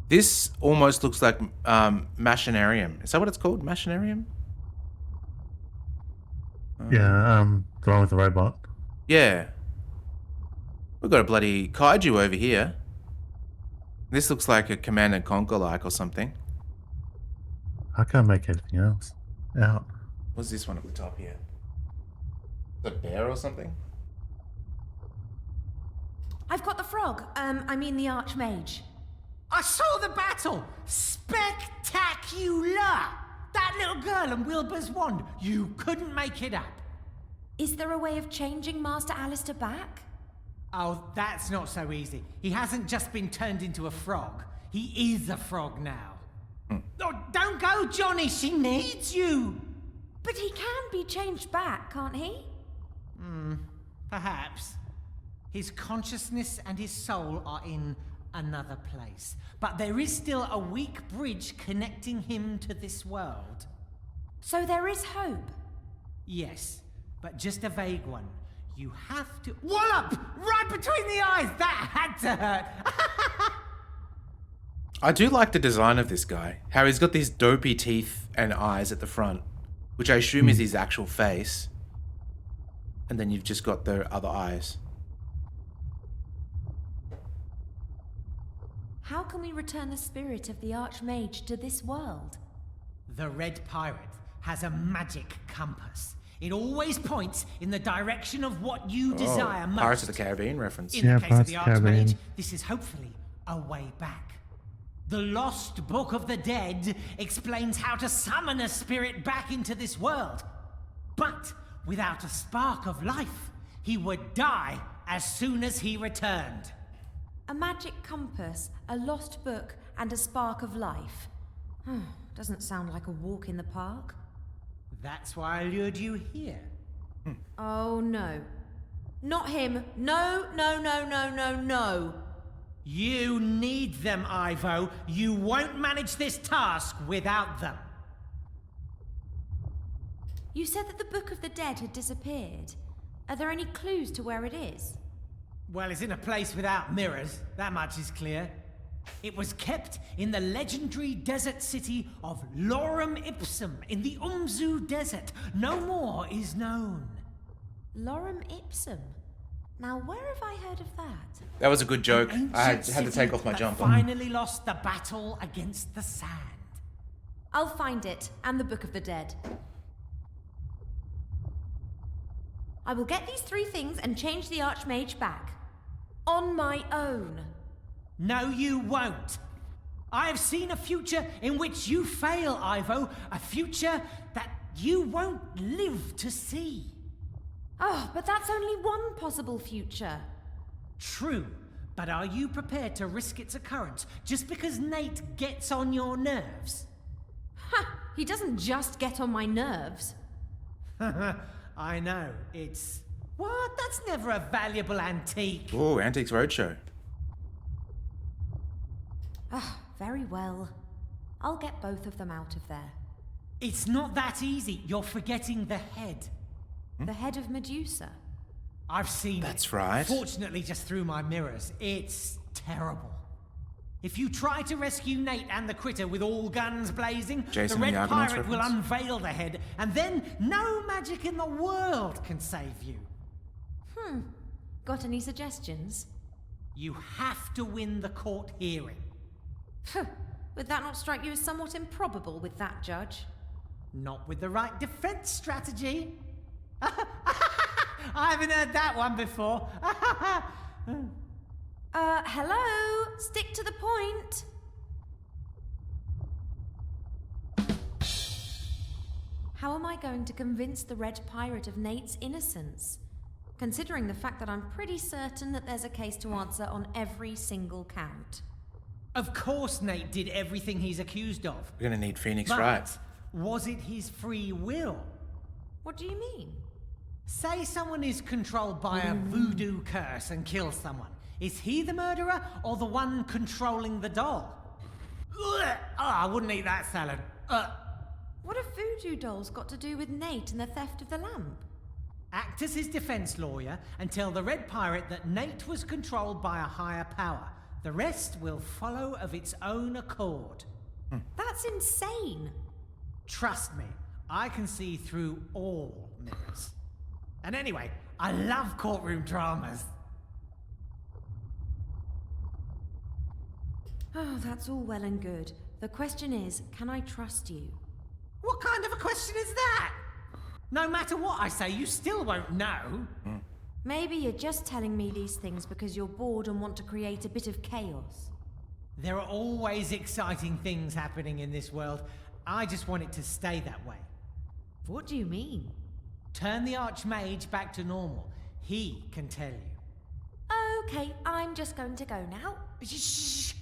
This almost looks like Machinarium. Is that what it's called? Machinarium? Yeah, the one with the robot. Yeah. We've got a bloody kaiju over here. This looks like a Command and Conquer like or something. I can't make anything else out. What's this one at the top here? The bear or something? I've got the frog. I mean the Archmage. I saw the battle! Spectacular! That little girl and Wilbur's wand. You couldn't make it up. Is there a way of changing Master Alistair back? Oh, that's not so easy. He hasn't just been turned into a frog. He is a frog now. Oh, don't go, Johnny. She needs you. But he can be changed back, can't he? Perhaps. His consciousness and his soul are in another place. But there is still a weak bridge connecting him to this world. So there is hope. Yes, but just a vague one. You have to... Wallop! Right between the eyes! That had to hurt! I do like the design of this guy. How he's got these dopey teeth and eyes at the front, which I assume is his actual face. And then you've just got the other eyes. How can we return the spirit of the Archmage to this world? The Red Pirate has a magic compass. It always points in the direction of what you desire most. Pirates of the Caribbean reference. In Yeah, the case of the Pirates of the Caribbean. Archmage, this is hopefully a way back. The Lost Book of the Dead explains how to summon a spirit back into this world. But without a spark of life, he would die as soon as he returned. A magic compass, a lost book, and a spark of life. Doesn't sound like a walk in the park. That's why I lured you here. Oh no. Not him. No, no, no, no, no, no. You need them, Ivo. You won't manage this task without them. You said that the Book of the Dead had disappeared. Are there any clues to where it is? Well, it's in a place without mirrors. That much is clear. It was kept in the legendary desert city of Lorem Ipsum in the Umzu Desert. No more is known. Lorem Ipsum. Now, where have I heard of that? That was a good joke. An I ancient had to city take off my that jumper. finally lost the battle against the sand. I'll find it, and the Book of the Dead. I will get these 3 things and change the Archmage back. On my own. No, you won't. I have seen a future in which you fail, Ivo. A future that you won't live to see. Oh, but that's only one possible future. True, but are you prepared to risk its occurrence just because Nate gets on your nerves? Ha! He doesn't just get on my nerves. I know, it's... What? That's never a valuable antique. Ooh, Antiques Roadshow. Very well. I'll get both of them out of there. It's not that easy. You're forgetting the head. The head of Medusa. I've seen That's it. right. Fortunately, just through my mirrors. It's terrible. If you try to rescue Nate and the critter with all guns blazing, Jason the the Red Argonauts Pirate will reference? unveil the head, and then no magic in the world can save you. Got any suggestions? You have to win the court hearing. Would that not strike you as somewhat improbable with that judge? Not with the right defense strategy. I haven't heard that one before. Hello? Stick to the point. How am I going to convince the Red Pirate of Nate's innocence? Considering the fact that I'm pretty certain that there's a case to answer on every single count. Of course Nate did everything he's accused of. We're gonna need Phoenix But Wright. was it his free will? What do you mean? Say someone is controlled by a voodoo curse and kills someone. Is he the murderer or the one controlling the doll? Ugh. Oh, I wouldn't eat that salad. What have voodoo dolls got to do with Nate and the theft of the lamp? Act as his defense lawyer and tell the Red Pirate that Nate was controlled by a higher power. The rest will follow of its own accord. That's insane. Trust me, I can see through all mirrors. And anyway, I love courtroom dramas. Oh, that's all well and good. The question is, can I trust you? What kind of a question is that? No matter what I say, you still won't know. Maybe you're just telling me these things because you're bored and want to create a bit of chaos. There are always exciting things happening in this world. I just want it to stay that way. What do you mean? Turn the Archmage back to normal. He can tell you. Okay, I'm just going to go now. Shh!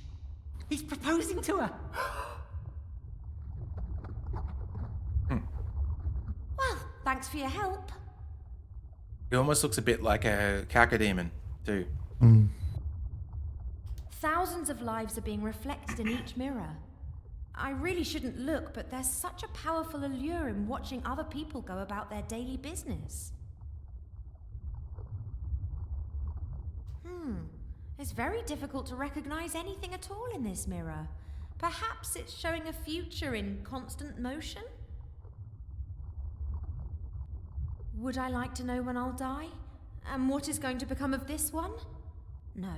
He's proposing to her. Well, thanks for your help. He almost looks a bit like a cacodemon, too. Thousands of lives are being reflected in each mirror. I really shouldn't look, but there's such a powerful allure in watching other people go about their daily business. It's very difficult to recognize anything at all in this mirror. Perhaps it's showing a future in constant motion? Would I like to know when I'll die? And what is going to become of this one? No.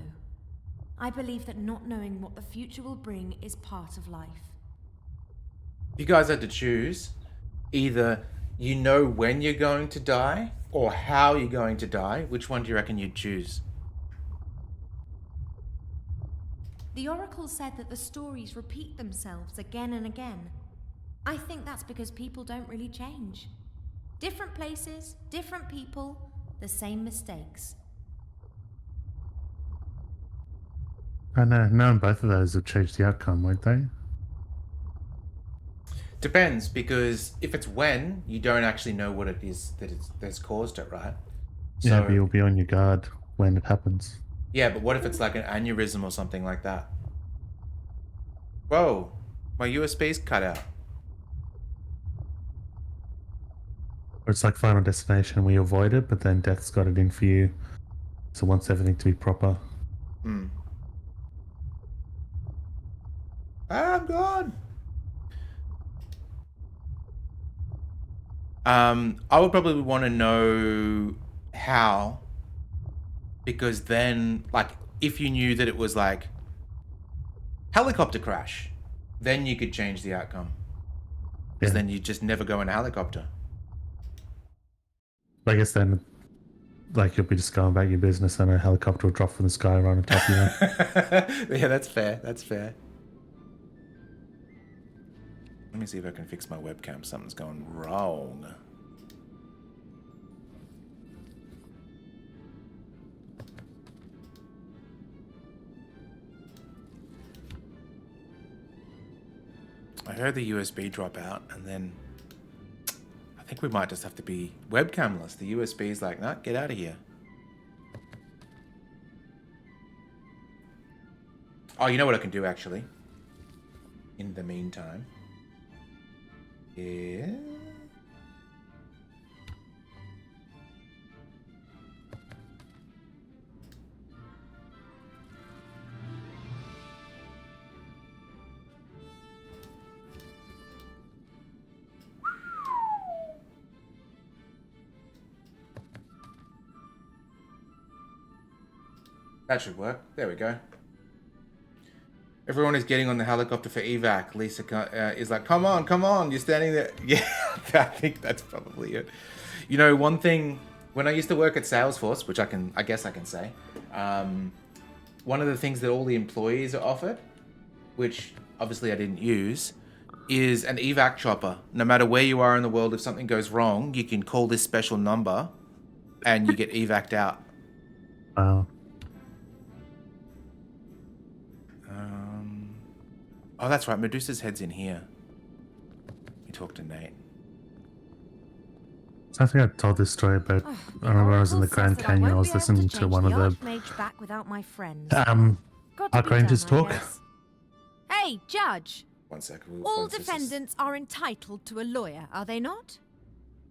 I believe that not knowing what the future will bring is part of life. You guys had to choose. Either you know when you're going to die or how you're going to die. Which one do you reckon you'd choose? The Oracle said that the stories repeat themselves again and again. I think that's because people don't really change. Different places, different people, the same mistakes. I know, knowing both of those would change the outcome, won't they? Depends, because if it's when, you don't actually know what it is that's caused it, right? Yeah, but you'll be on your guard when it happens. Yeah, but what if it's like an aneurysm or something like that? Whoa, my USB's cut out. Or it's like Final Destination where you avoid it, but then death's got it in for you. So wants everything to be proper. I'm gone. I would probably want to know how, because then, like, if you knew that it was like helicopter crash, then you could change the outcome. Because then you just never go in a helicopter. I guess then, like, you'll be just going about your business and a helicopter will drop from the sky right on top of you. Yeah, that's fair. That's fair. Let me see if I can fix my webcam. Something's going wrong. I heard the USB drop out, and then I think we might just have to be webcamless. The USB's like, nah, get out of here. Oh, you know what I can do, actually? In the meantime. Yeah. That should work. There we go. Everyone is getting on the helicopter for evac. Lisa is like, come on, you're standing there. Yeah, I think that's probably it. You know, one thing, when I used to work at Salesforce, which I guess I can say, one of the things that all the employees are offered, which obviously I didn't use, is an evac chopper. No matter where you are in the world, if something goes wrong, you can call this special number and you get evac'd out. Wow. Oh, that's right. Medusa's head's in here. We talked to Nate. So I think I told this story about. I remember I was in the Grand Canyon. I was listening to one of the back without my friends. Park Rangers talk. Hey, Judge. 1 second. All defendants are entitled to a lawyer, are they not?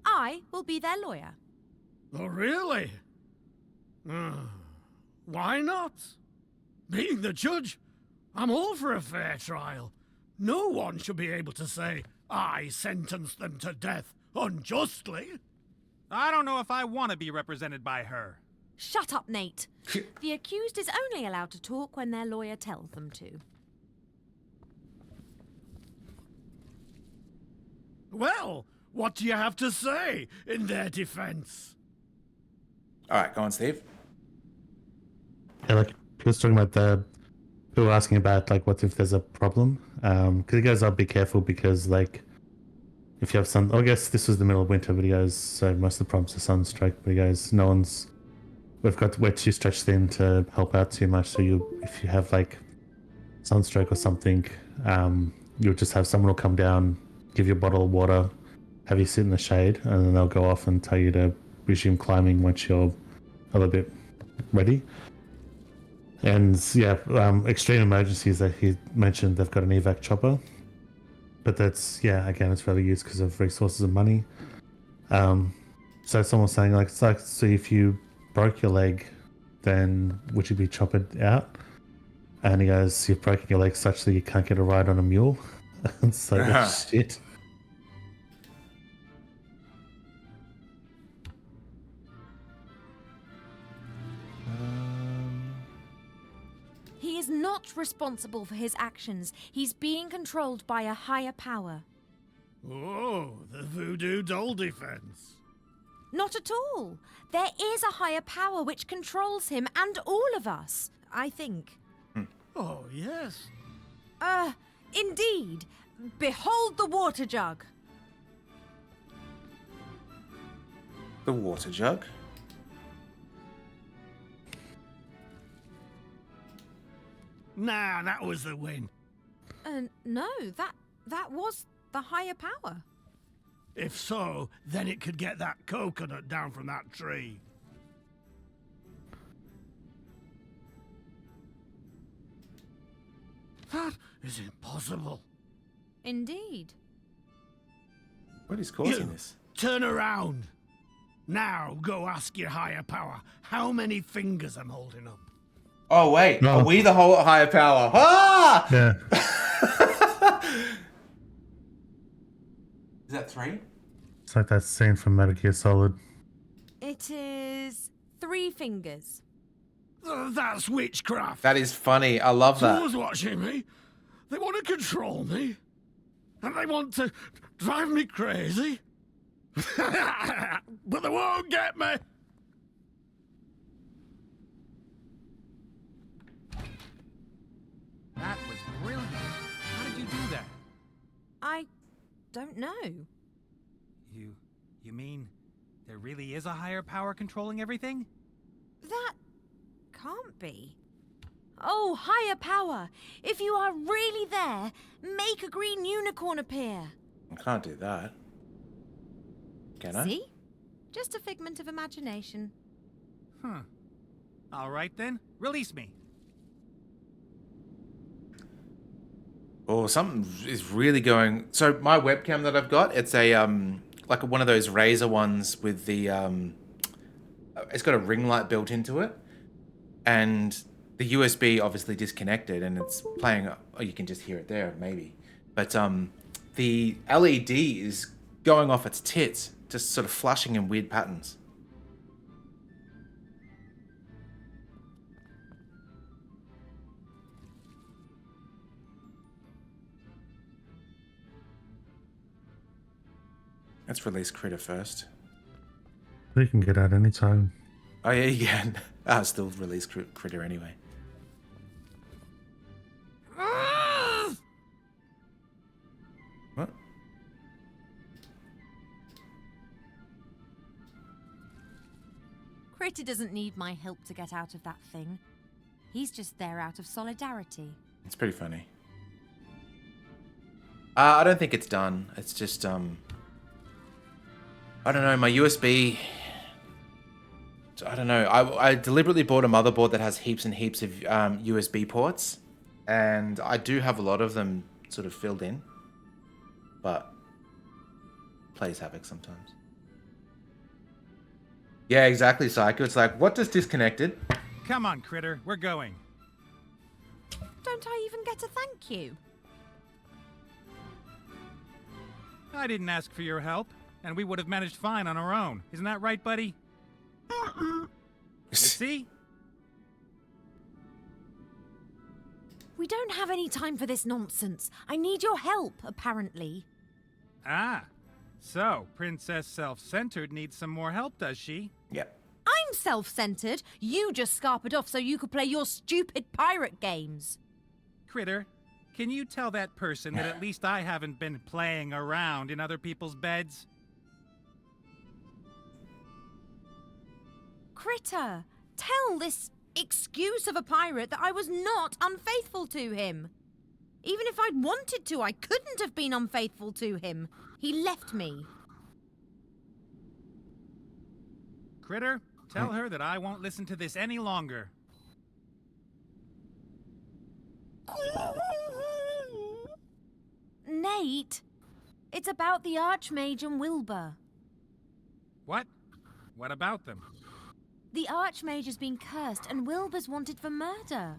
I will be their lawyer. Oh, really? Why not? Being the judge, I'm all for a fair trial. No one should be able to say, I sentenced them to death unjustly. I don't know if I want to be represented by her. Shut up, Nate. The accused is only allowed to talk when their lawyer tells them to. Well, what do you have to say in their defense? All right, go on, Steve. Yeah, like he was talking about the people were asking about like what if there's a problem. Because he goes, "I'll be careful because like if you have sun." I guess this was the middle of winter, but he goes, "So most of the problems are sunstroke." But he goes, we're too stretched thin to help out too much. So if you have like sunstroke or something, you'll just have someone will come down, give you a bottle of water, have you sit in the shade, and then they'll go off and tell you to resume climbing once you're a little bit ready. And yeah, extreme emergencies that he mentioned, they've got an evac chopper, but that's again, it's rarely used because of resources and money. So someone's saying like, so if you broke your leg, then would you be choppered out? And he goes, "You've broken your leg such that you can't get a ride on a mule." It's like, oh, shit. He is not responsible for his actions. He's being controlled by a higher power. Oh, the voodoo doll defense. Not at all. There is a higher power which controls him and all of us, I think. Oh, yes. Indeed. Behold the water jug. The water jug. Nah, that was the win. No, that was the higher power. If so, then it could get that coconut down from that tree. That is impossible. Indeed. What is causing You, this? turn around. Now go ask your higher power how many fingers I'm holding up. Oh wait, No. are we the whole higher power? Ah! Yeah. Is that 3? It's like that scene from Metal Gear Solid. It is 3 fingers. That's witchcraft. That is funny. I love that. Someone's watching me. They want to control me. And they want to drive me crazy. But they won't get me. That was brilliant. How did you do that? I don't know. You mean there really is a higher power controlling everything? That can't be. Oh, higher power! If you are really there, make a green unicorn appear. I can't do that. Can I? See? Just a figment of imagination. Huh. All right then, release me. Oh, something is really going. So my webcam that I've got, it's a like one of those Razer ones with the it's got a ring light built into it, and the USB obviously disconnected, and it's playing. Oh, you can just hear it there, maybe. But the LED is going off its tits, just sort of flashing in weird patterns. Let's release Critter first. You can get out anytime. Oh yeah, you can. I'll still release Critter anyway. What? Critter doesn't need my help to get out of that thing. He's just there out of solidarity. It's pretty funny. I don't think it's done. It's just I don't know, my USB... I don't know. I deliberately bought a motherboard that has heaps and heaps of USB ports. And I do have a lot of them sort of filled in. But plays havoc sometimes. Yeah, exactly, Psycho. It's like, what does disconnected? Come on, Critter, we're going. Don't I even get a thank you? I didn't ask for your help, and we would have managed fine on our own. Isn't that right, buddy? See? We don't have any time for this nonsense. I need your help, apparently. Ah, so Princess Self-Centered needs some more help, does she? Yep. I'm self-centered. You just scarpered off so you could play your stupid pirate games. Critter, can you tell that person that at least I haven't been playing around in other people's beds? Critter, tell this excuse of a pirate that I was not unfaithful to him. Even if I'd wanted to, I couldn't have been unfaithful to him. He left me. Critter, tell her that I won't listen to this any longer. Nate, it's about the Archmage and Wilbur. What? What about them? The Archmage has been cursed and Wilbur's wanted for murder.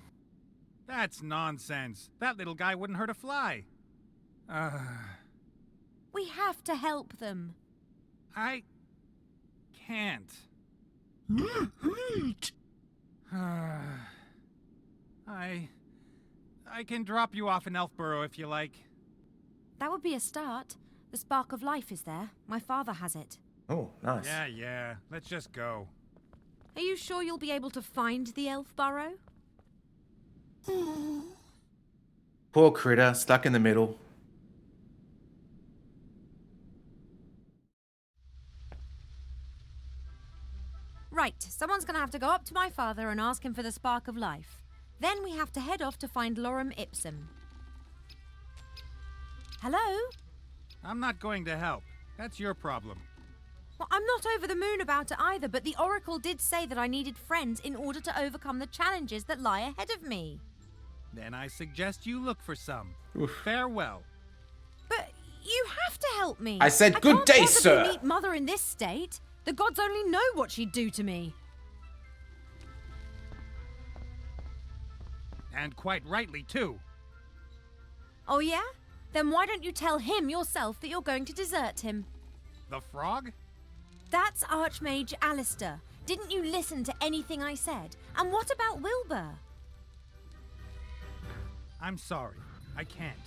That's nonsense. That little guy wouldn't hurt a fly. We have to help them. I can't. I can drop you off in Elfborough if you like. That would be a start. The spark of life is there. My father has it. Oh, nice. Yeah. Let's just go. Are you sure you'll be able to find the elf burrow? Poor critter, stuck in the middle. Right, someone's going to have to go up to my father and ask him for the spark of life. Then we have to head off to find Lorem Ipsum. Hello? I'm not going to help. That's your problem. Well, I'm not over the moon about it either, but the Oracle did say that I needed friends in order to overcome the challenges that lie ahead of me. Then I suggest you look for some. Oof. Farewell. But you have to help me. I said, I "Good can't day, possibly sir." meet Mother in this state. The gods only know what she'd do to me. And quite rightly, too. Oh yeah? Then why don't you tell him yourself that you're going to desert him? The frog? That's Archmage Alistair. Didn't you listen to anything I said? And what about Wilbur? I'm sorry. I can't.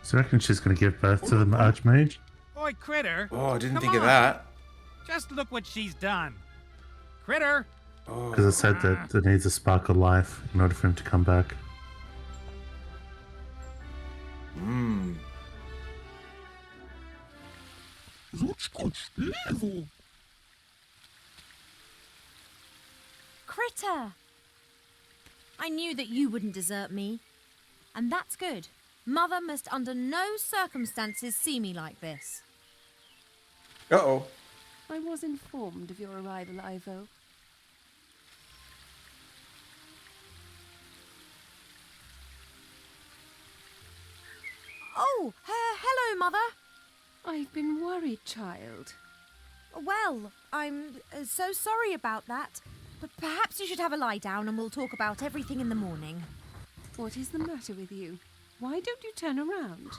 So I reckon she's going to give birth to the Archmage? Oi, Critter! Oh, I didn't Come think of on. that. Just look what she's done. Critter! Because it said that it needs a spark of life in order for him to come back. Critter! I knew that you wouldn't desert me. And that's good. Mother must under no circumstances see me like this. Uh-oh. I was informed of your arrival, Ivo. Oh, hello, Mother. I've been worried, child. Well, I'm so sorry about that. But perhaps you should have a lie down and we'll talk about everything in the morning. What is the matter with you? Why don't you turn around?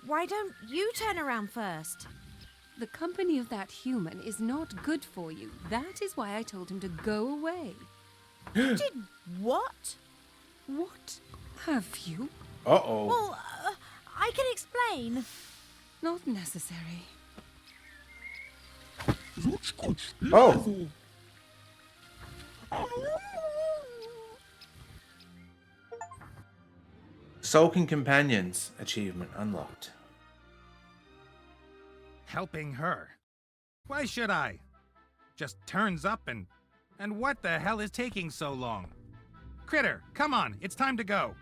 Why don't you turn around first? The company of that human is not good for you. That is why I told him to go away. Did what? What have you? Uh-oh. Well, I can explain. Not necessary. Oh. Sulking Companions achievement unlocked. Helping her. Why should I? Just turns up and what the hell is taking so long? Critter, come on, it's time to go.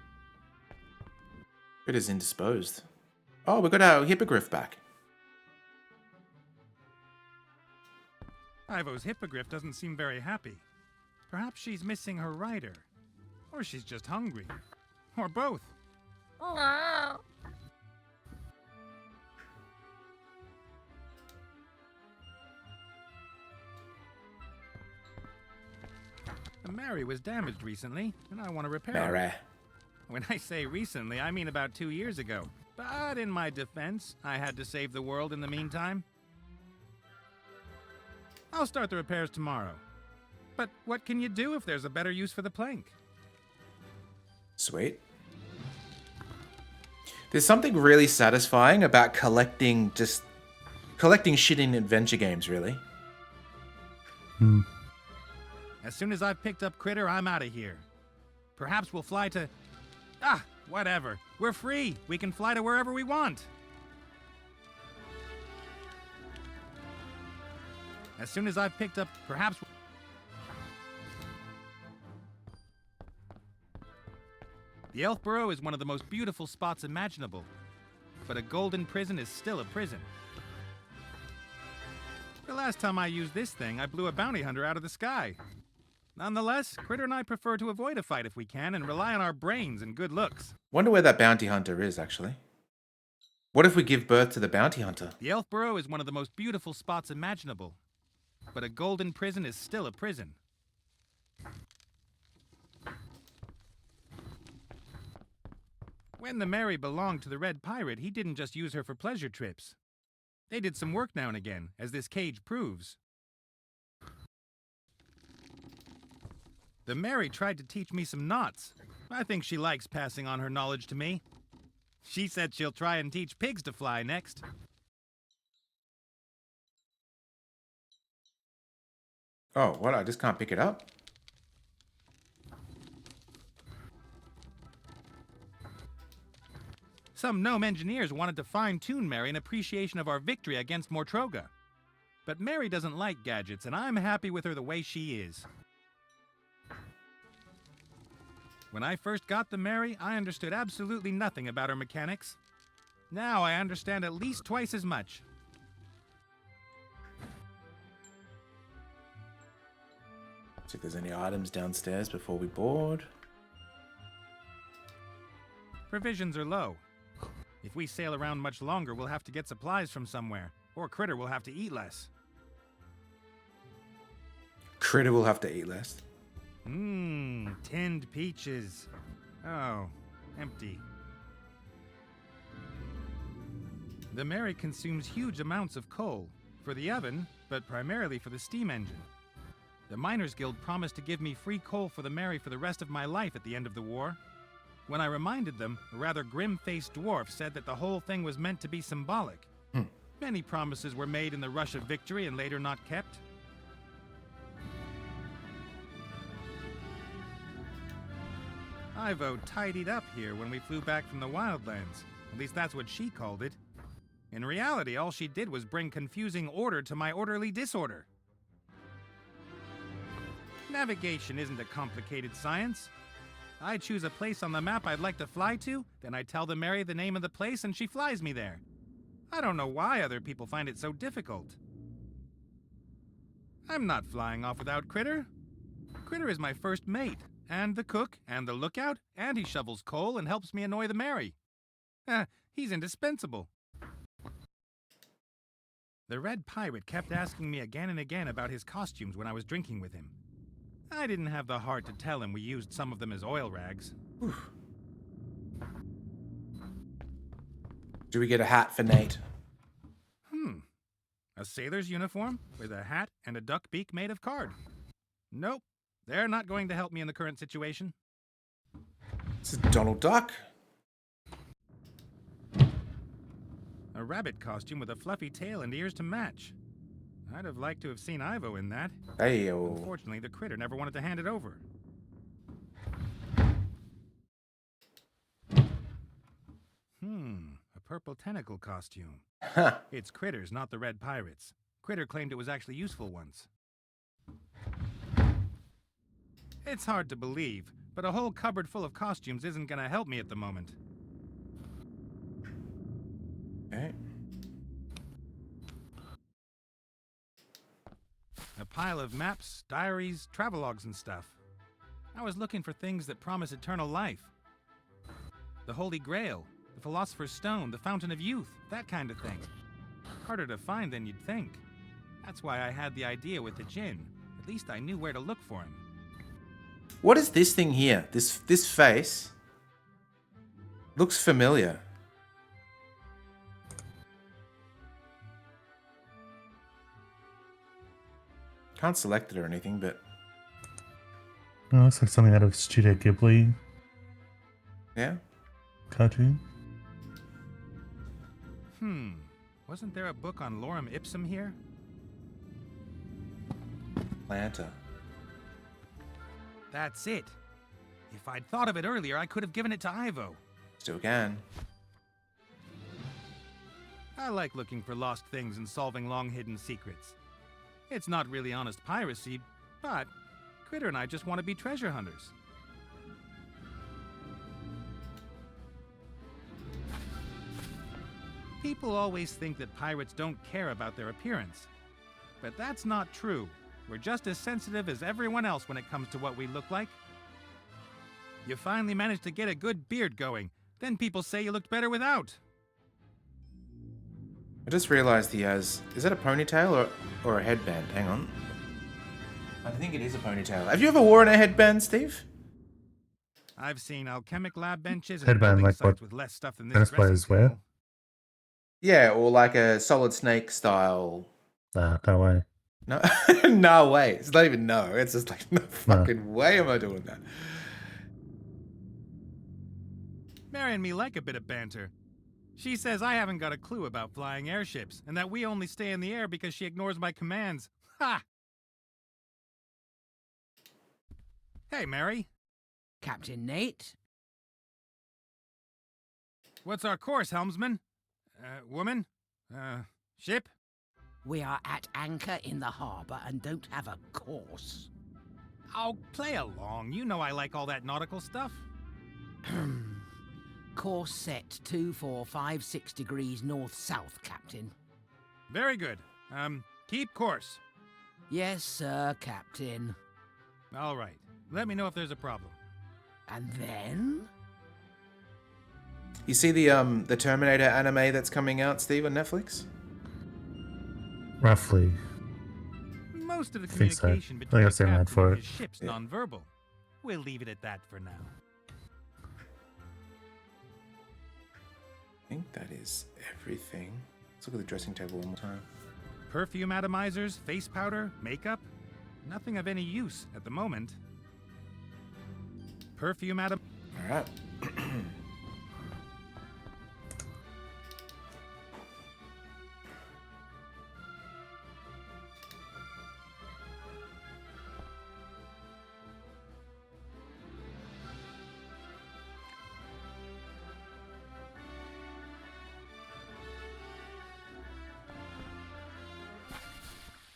It is indisposed. Oh, we got our hippogriff back. Ivo's hippogriff doesn't seem very happy. Perhaps she's missing her rider. Or she's just hungry. Or both. The Mary was damaged recently, and I want to repair it. Mary. When I say recently, I mean about 2 years ago. But in my defense, I had to save the world in the meantime. I'll start the repairs tomorrow. But what can you do if there's a better use for the plank? Sweet. There's something really satisfying about collecting shit in adventure games, really. As soon as I've picked up Critter, I'm out of here. Perhaps we'll fly to... whatever. We're free. We can fly to wherever we want. As soon as I've picked up... perhaps... The Elfborough is one of the most beautiful spots imaginable. But a golden prison is still a prison. The last time I used this thing, I blew a bounty hunter out of the sky. Nonetheless, Critter and I prefer to avoid a fight if we can and rely on our brains and good looks. Wonder where that bounty hunter is, actually. What if we give birth to the bounty hunter? The Elf Burrow is one of the most beautiful spots imaginable. But a golden prison is still a prison. When the Mary belonged to the Red Pirate, he didn't just use her for pleasure trips. They did some work now and again, as this cage proves. The Mary tried to teach me some knots. I think she likes passing on her knowledge to me. She said she'll try and teach pigs to fly next. Oh, what? I just can't pick it up? Some gnome engineers wanted to fine-tune Mary in appreciation of our victory against Mortroga. But Mary doesn't like gadgets, and I'm happy with her the way she is. When I first got the Mary, I understood absolutely nothing about her mechanics. Now I understand at least twice as much. See if there's any items downstairs before we board. Provisions are low. If we sail around much longer, we'll have to get supplies from somewhere, or Critter will have to eat less. Critter will have to eat less. Tinned peaches. Oh, empty. The Mary consumes huge amounts of coal, for the oven, but primarily for the steam engine. The Miners Guild promised to give me free coal for the Mary for the rest of my life at the end of the war. When I reminded them, a rather grim-faced dwarf said that the whole thing was meant to be symbolic. Many promises were made in the rush of victory and later not kept. Ivo tidied up here when we flew back from the Wildlands. At least that's what she called it. In reality, all she did was bring confusing order to my orderly disorder. Navigation isn't a complicated science. I choose a place on the map I'd like to fly to, then I tell the Mary the name of the place and she flies me there. I don't know why other people find it so difficult. I'm not flying off without Critter. Critter is my first mate, and the cook, and the lookout, and he shovels coal and helps me annoy the Mary. He's indispensable. The Red Pirate kept asking me again and again about his costumes when I was drinking with him. I didn't have the heart to tell him we used some of them as oil rags. Do we get a hat for Nate? A sailor's uniform with a hat and a duck beak made of card. Nope, they're not going to help me in the current situation. It's a Donald Duck. A rabbit costume with a fluffy tail and ears to match. I'd have liked to have seen Ivo in that. Hey-o. Unfortunately, the Critter never wanted to hand it over. A purple tentacle costume. It's Critter's, not the Red Pirates. Critter claimed it was actually useful once. It's hard to believe, but a whole cupboard full of costumes isn't gonna help me at the moment. Okay. A pile of maps, diaries, travelogues and stuff. I was looking for things that promise eternal life. The Holy Grail, the Philosopher's Stone, the Fountain of Youth, that kind of thing. Harder to find than you'd think. That's why I had the idea with the djinn. At least I knew where to look for him. What is this thing here? This face looks familiar. Can't select it or anything, but No, it's like something out of Studio Ghibli yeah. cartoon. Wasn't there a book on lorem ipsum here? Lanta. That's it. If I'd thought of it earlier, I could have given it to Ivo. Still can. I like looking for lost things and solving long-hidden secrets. It's not really honest piracy, but Critter and I just want to be treasure hunters. People always think that pirates don't care about their appearance. But that's not true. We're just as sensitive as everyone else when it comes to what we look like. You finally managed to get a good beard going. Then people say you looked better without. just realized he has... Is that a ponytail or a headband? Hang on. I think it is a ponytail. Have you ever worn a headband, Steve? I've seen alchemic lab benches and Headband building like sites what with less stuff than this tennis dressing players wear? table. Yeah, or like a Solid Snake style... Nah, no way. No, no way. It's not even no. It's just like, no fucking way am I doing that. Mary and me like a bit of banter. She says I haven't got a clue about flying airships, and that we only stay in the air because she ignores my commands. Ha! Hey, Mary. Captain Nate? What's our course, helmsman? Woman? Ship? We are at anchor in the harbor and don't have a course. Oh, play along. You know I like all that nautical stuff. Course set 2456 degrees north-south, Captain. Very good. Keep course. Yes, sir, Captain. All right. Let me know if there's a problem. And then? You see the Terminator anime that's coming out, Steve, on Netflix? Roughly. Most of the I think so. communication I think between I've the seen that captain for and it. his ship's Yeah. nonverbal. We'll leave it at that for now. I think that is everything. Let's look at the dressing table one more time. Perfume atomizers, face powder, makeup? Nothing of any use at the moment. Perfume atom... All right.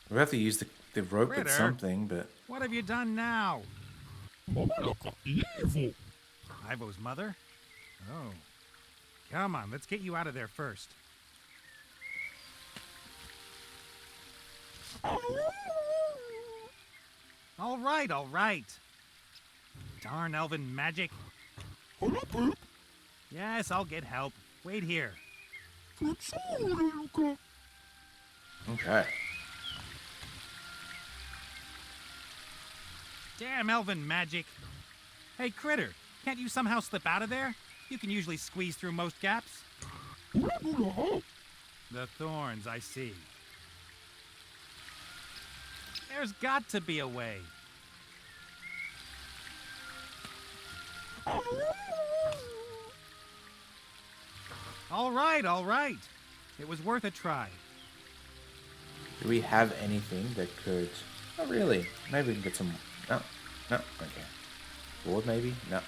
We have to use the rope Critter. with something, but... What have you done now? Evil. Ivo's mother? Oh. Come on, let's get you out of there first. All right, all right. Darn elven magic. Yes, I'll get help. Wait here. Okay. Damn elven magic. Hey, Critter, can't you somehow slip out of there? You can usually squeeze through most gaps. The thorns, I see. There's got to be a way. All right, all right. It was worth a try. Do we have anything that could... Not really. Maybe we can get some... No. No. Okay. Board, maybe? No.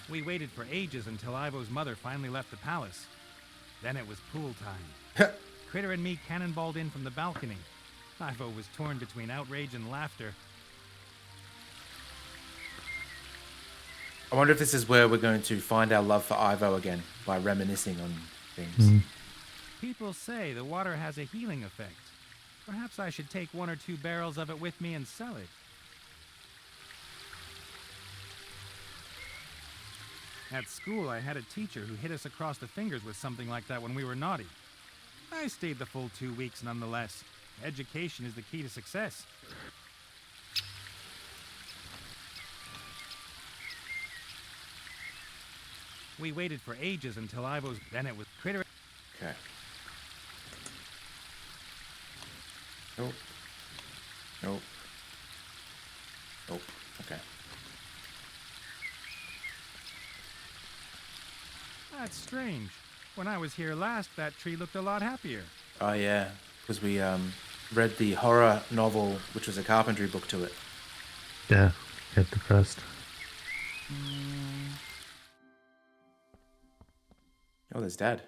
We waited for ages until Ivo's mother finally left the palace. Then it was pool time. Critter and me cannonballed in from the balcony. Ivo was torn between outrage and laughter. I wonder if this is where we're going to find our love for Ivo again, by reminiscing on things. People say the water has a healing effect. Perhaps I should take 1 or 2 barrels of it with me and sell it. At school, I had a teacher who hit us across the fingers with something like that when we were naughty. I stayed the full 2 weeks nonetheless. Education is the key to success. We waited for ages until Ivo's... Then it was Critter... Okay. Nope. Nope. Nope. Okay. That's strange. When I was here last, that tree looked a lot happier. Oh, yeah. Because we read the horror novel, which was a carpentry book to it. Yeah, get depressed. Oh, there's Dad.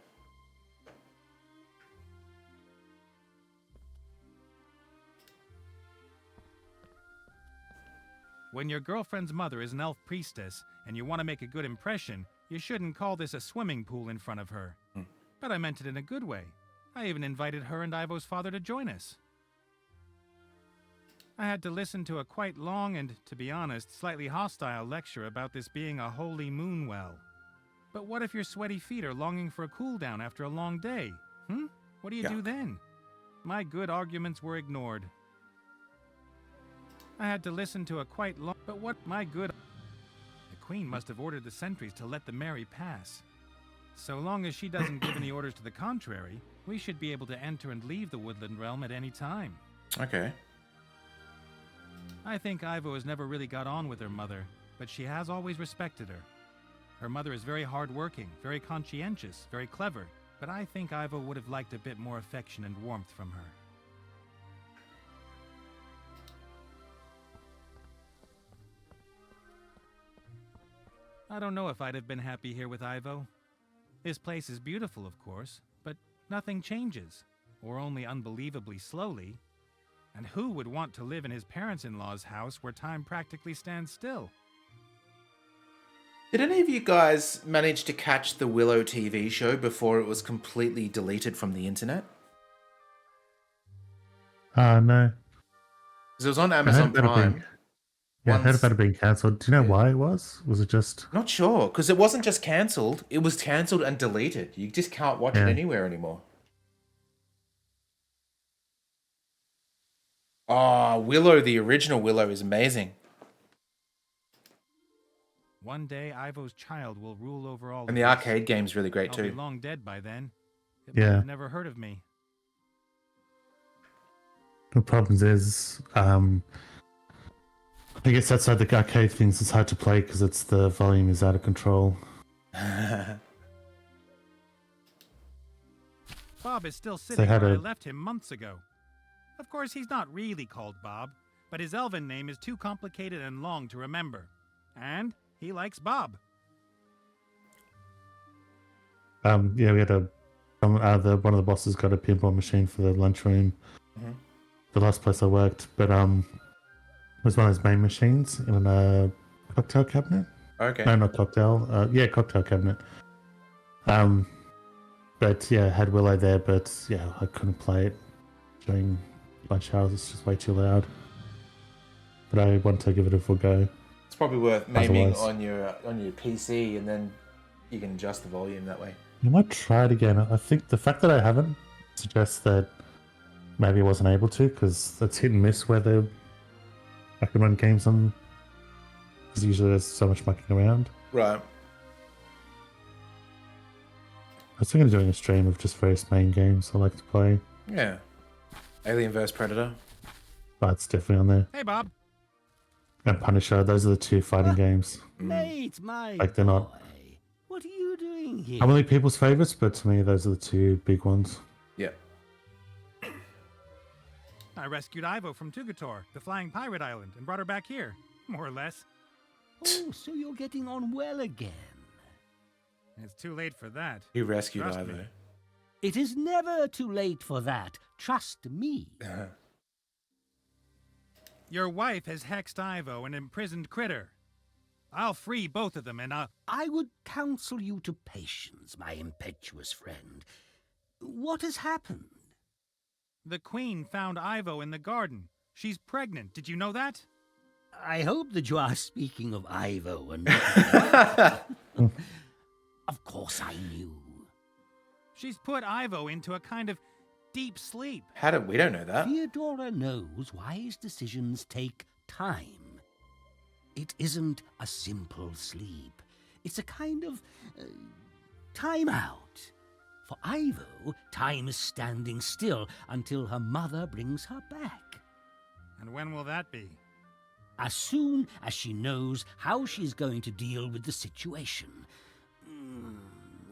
When your girlfriend's mother is an elf priestess and you want to make a good impression, you shouldn't call this a swimming pool in front of her. But I meant it in a good way. I even invited her and Ivo's father to join us. I had to listen to a quite long and, to be honest, slightly hostile lecture about this being a holy moon well. But what if your sweaty feet are longing for a cool down after a long day? What do you do then? My good arguments were ignored. I had to listen to a quite long... But what my good... The Queen must have ordered the sentries to let the Mary pass. So long as she doesn't give any orders to the contrary, we should be able to enter and leave the woodland realm at any time. Okay. I think Ivo has never really got on with her mother, but she has always respected her. Her mother is very hard-working, very conscientious, very clever, but I think Ivo would have liked a bit more affection and warmth from her. I don't know if I'd have been happy here with Ivo. His place is beautiful, of course, but nothing changes, or only unbelievably slowly. And who would want to live in his parents-in-law's house where time practically stands still? Did any of you guys manage to catch the Willow TV show before it was completely deleted from the internet? No. Because it was on I Amazon heard about it Prime. being, I heard about it being cancelled. Do you know why it was? Was it just... Not sure, because it wasn't just cancelled. It was cancelled and deleted. You just can't watch it anywhere anymore. Oh, Willow, the original Willow is amazing. One day, Ivo's child will rule over all. And the arcade game's really great I'll too. be long dead by then. It Yeah. might have never heard of me. The problem is, I guess outside the arcade things, it's hard to play because the volume is out of control. Bob is still sitting had where I a- left him months ago. Of course, he's not really called Bob, but his elven name is too complicated and long to remember. And he likes Bob. Yeah, we had one of the bosses got a pinball machine for the lunchroom. Mhm. The last place I worked, but it was one of those main machines in a cocktail cabinet. Okay. No, not cocktail. Yeah, cocktail cabinet. But yeah, had Willow there, but yeah, I couldn't play it during lunch hours. It's just way too loud. But I want to give it a full go. It's probably worth naming Otherwise- on your PC, and then you can adjust the volume that way. I might try it again. I think the fact that I haven't suggests that maybe I wasn't able to, because it's hit and miss whether I can run games on. Because usually there's so much mucking around. Right. I was thinking of doing a stream of just various main games I like to play, Yeah. Alien vs Predator. but it's definitely on there. Hey, Bob. And Punisher, those are the two fighting games. Mate, my Like, they're not- boy. What are you doing here? I'm only people's favourites, but to me, those are the two big ones. Yeah. I rescued Ivo from Tugator, the flying pirate island, and brought her back here, more or less. Oh, so you're getting on well again. It's too late for that. He rescued Trust Ivo. me. It is never too late for that. Trust me. Your wife has hexed Ivo, an imprisoned critter. I'll free both of them, and I would counsel you to patience, my impetuous friend. What has happened? The Queen found Ivo in the garden. She's pregnant. Did you know that? I hope that you are speaking of Ivo and not... Of course I knew. She's put Ivo into a kind of deep sleep. We don't know that. Theodora knows wise decisions take time. It isn't a simple sleep. It's a kind of time out. For Ivo, time is standing still until her mother brings her back. And when will that be? As soon as she knows how she's going to deal with the situation.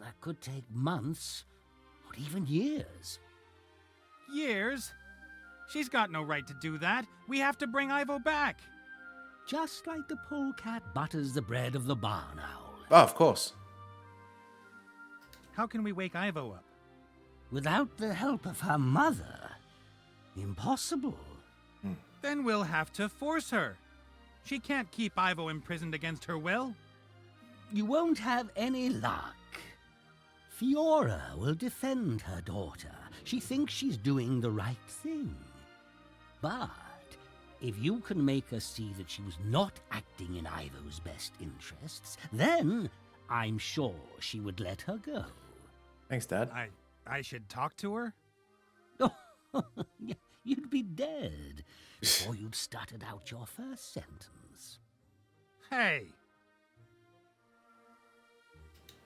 That could take months, or even years. Years? She's got no right to do that. We have to bring Ivo back. Just like the polecat butters the bread of the barn owl. Oh, of course. How can we wake Ivo up? Without the help of her mother, impossible. Then we'll have to force her. She can't keep Ivo imprisoned against her will. You won't have any luck. Fiora will defend her daughter. She thinks she's doing the right thing. But If you can make her see that she was not acting in Ivo's best interests, then I'm sure she would let her go. Thanks, Dad. I should talk to her? You'd be dead before you'd stuttered out your first sentence. Hey!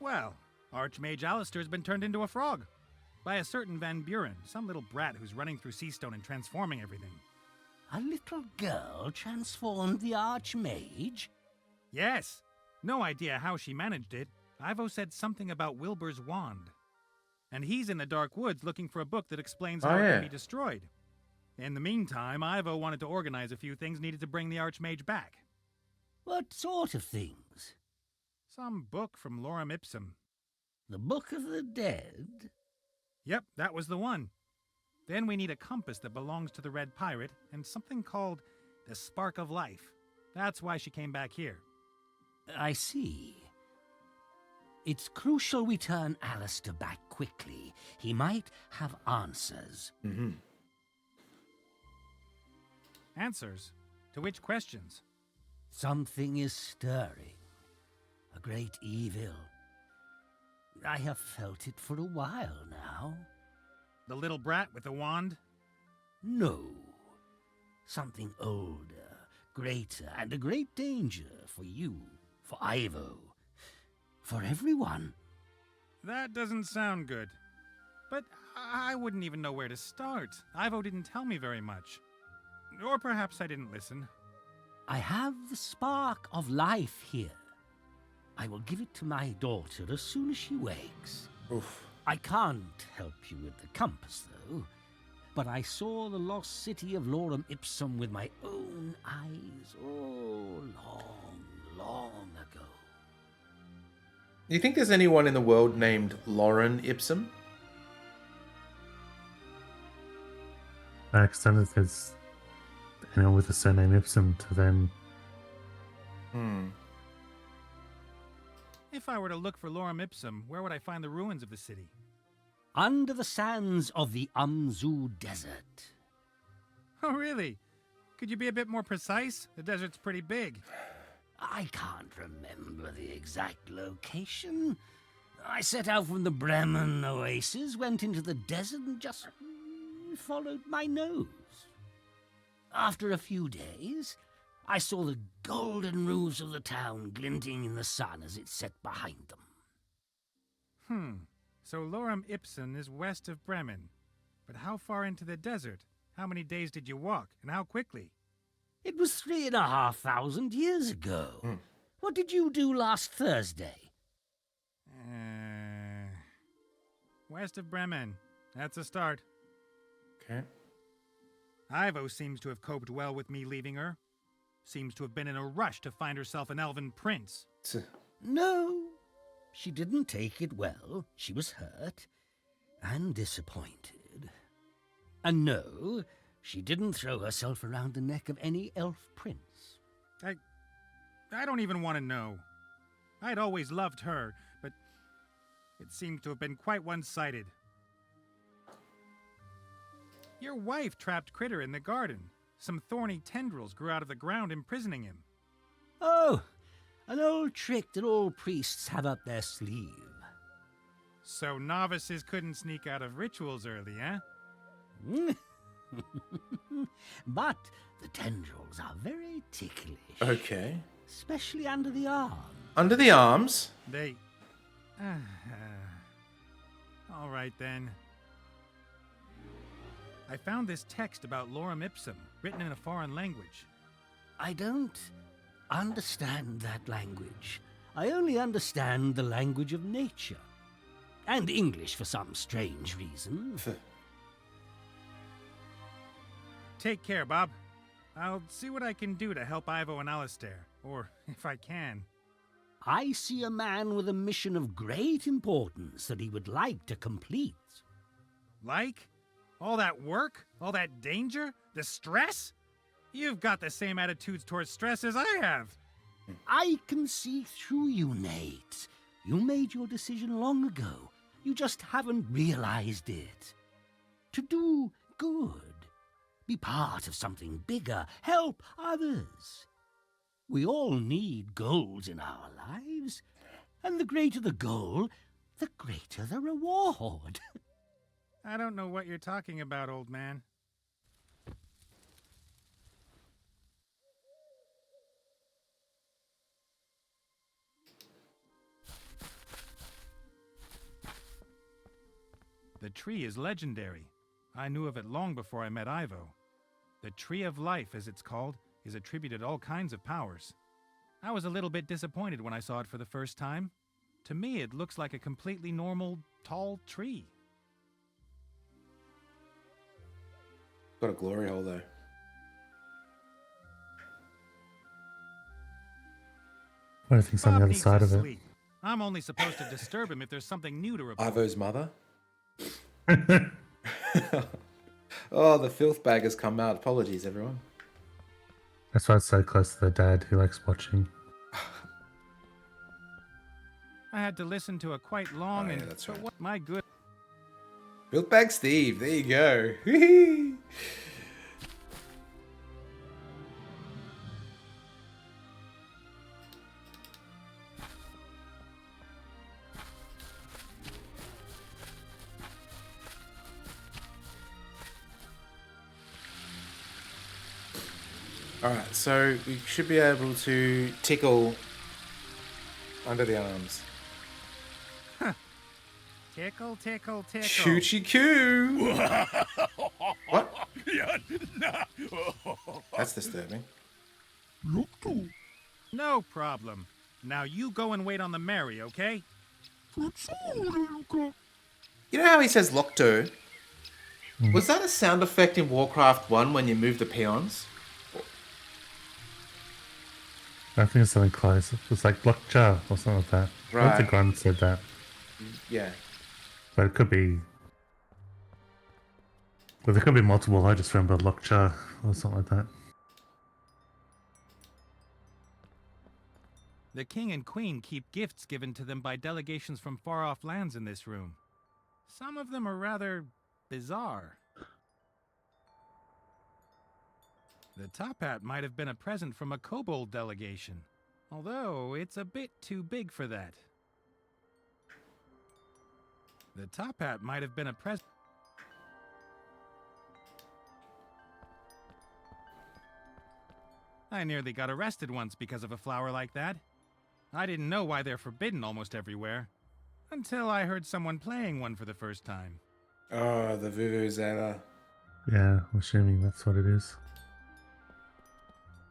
Well, Archmage Alistair's been turned into a frog. By a certain Van Buren, some little brat who's running through Seastone and transforming everything. A little girl transformed the Archmage? Yes! No idea how she managed it. Ivo said something about Wilbur's wand. And he's in the Dark Woods looking for a book that explains how it can be destroyed. In the meantime, Ivo wanted to organize a few things needed to bring the Archmage back. What sort of things? Some book from Lorem Ipsum. The Book of the Dead? Yep, that was the one. Then we need a compass that belongs to the Red Pirate, and something called the Spark of Life. That's why she came back here. I see. It's crucial we turn Alistair back quickly. He might have answers. Mm-hmm. Answers? To which questions? Something is stirring. A great evil. I have felt it for a while now. The little brat with the wand? No. Something older, greater, and a great danger for you, for Ivo, for everyone. That doesn't sound good. But I wouldn't even know where to start. Ivo didn't tell me very much. Or perhaps I didn't listen. I have the Spark of Life here. I will give it to my daughter as soon as she wakes. Oof. I can't help you with the compass, though. But I saw the lost city of Lorem Ipsum with my own eyes, long, long ago. Do you think there's anyone in the world named Lorem Ipsum? I extended his, with the surname Ipsum to them. If I were to look for Lorem Ipsum, where would I find the ruins of the city? Under the sands of the Umzu Desert. Oh, really? Could you be a bit more precise? The desert's pretty big. I can't remember the exact location. I set out from the Bremen oasis, went into the desert, and just followed my nose. After a few days, I saw the golden roofs of the town glinting in the sun as it set behind them. So Lorem Ipsum is west of Bremen. But how far into the desert? How many days did you walk, and how quickly? It was 3,500 years ago. What did you do last Thursday? West of Bremen. That's a start. Okay. Ivo seems to have coped well with me leaving her. Seems to have been in a rush to find herself an elven prince. No, she didn't take it well. She was hurt and disappointed. And no, she didn't throw herself around the neck of any elf prince. I don't even want to know. I'd always loved her, but it seemed to have been quite one-sided. Your wife trapped Critter in the garden. Some thorny tendrils grew out of the ground, imprisoning him. Oh, an old trick that all priests have up their sleeve. So novices couldn't sneak out of rituals early, eh? But the tendrils are very ticklish. Okay. Especially under the arm. Under the arms? They... All right, then. I found this text about Lorem Ipsum, written in a foreign language. I don't understand that language. I only understand the language of nature. And English for some strange reason. Take care, Bob. I'll see what I can do to help Ivo and Alistair. Or, if I can. I see a man with a mission of great importance that he would like to complete. Like? All that work? All that danger? The stress? You've got the same attitudes towards stress as I have. I can see through you, Nate. You made your decision long ago. You just haven't realized it. To do good. be part of something bigger, help others. We all need goals in our lives, and the greater the goal, the greater the reward. I don't know what you're talking about, old man. The tree is legendary. I knew of it long before I met Ivo. The Tree of Life, as it's called, is attributed all kinds of powers. I was a little bit disappointed when I saw it for the first time. To me, it looks like a completely normal, tall tree. Got a glory hole though. What do you think's on the Bob other needs side to of it? sleep. I'm only supposed to disturb him if there's something new to report. Ivo's mother. Oh, the filth bag has come out. Apologies, everyone. That's why it's so close to the dad who likes watching. I had to listen to a quite long and that's but right. what my good. Filth bag Steve. There you go. Alright, so we should be able to tickle under the arms. Tickle, tickle, tickle. Choochie coo! What? That's disturbing. No problem. Now you go and wait on the Mary, okay? You know how he says Lokto? Was that a sound effect in Warcraft 1 when you move the peons? I think it's something close. It's like Blockja or something like that. I don't think Grant said that. Yeah. But it could be. But there could be multiple. I just remember Lockja or something like that. The king and queen keep gifts given to them by delegations from far-off lands in this room. Some of them are rather bizarre. The top hat might have been a present from a kobold delegation, although it's a bit too big for that. The top hat might have been a present. I nearly got arrested once because of a flower like that. I didn't know why they're forbidden almost everywhere, until I heard someone playing one for the first time. Oh, the Vuvuzela. Yeah, I'm assuming that's what it is.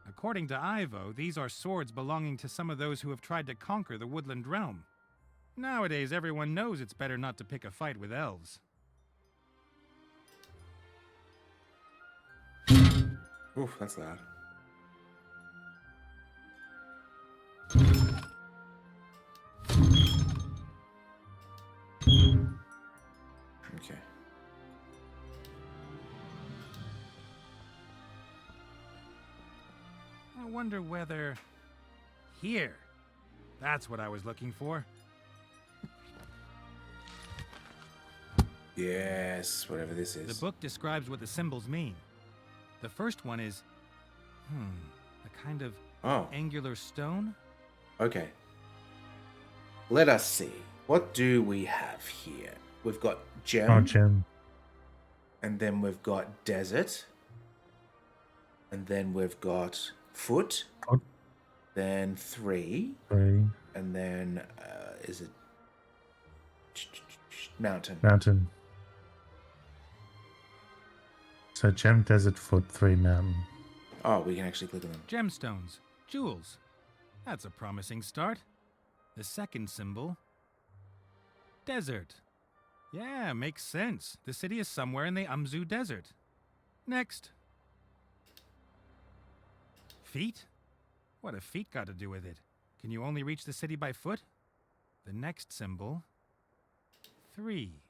According to Ivo, these are swords belonging to some of those who have tried to conquer the woodland realm. Nowadays, everyone knows it's better not to pick a fight with elves. Oof, that's loud. Okay. I wonder whether... Here. That's what I was looking for. Yes, whatever this is. The book describes what the symbols mean. The first one is... a kind of angular stone? Okay. Let us see. What do we have here? We've got gem. Oh, gem. And then we've got desert. And then we've got foot. Foot. Then 3. 3. And then, is it... Mountain. Mountain. So gem, desert, foot, 3, mountain. Oh, we can actually click on them. Gemstones. Jewels. That's a promising start. The second symbol... Desert. Yeah, makes sense. The city is somewhere in the Umzu Desert. Next. Feet? What have feet got to do with it? Can you only reach the city by foot? The next symbol... 3.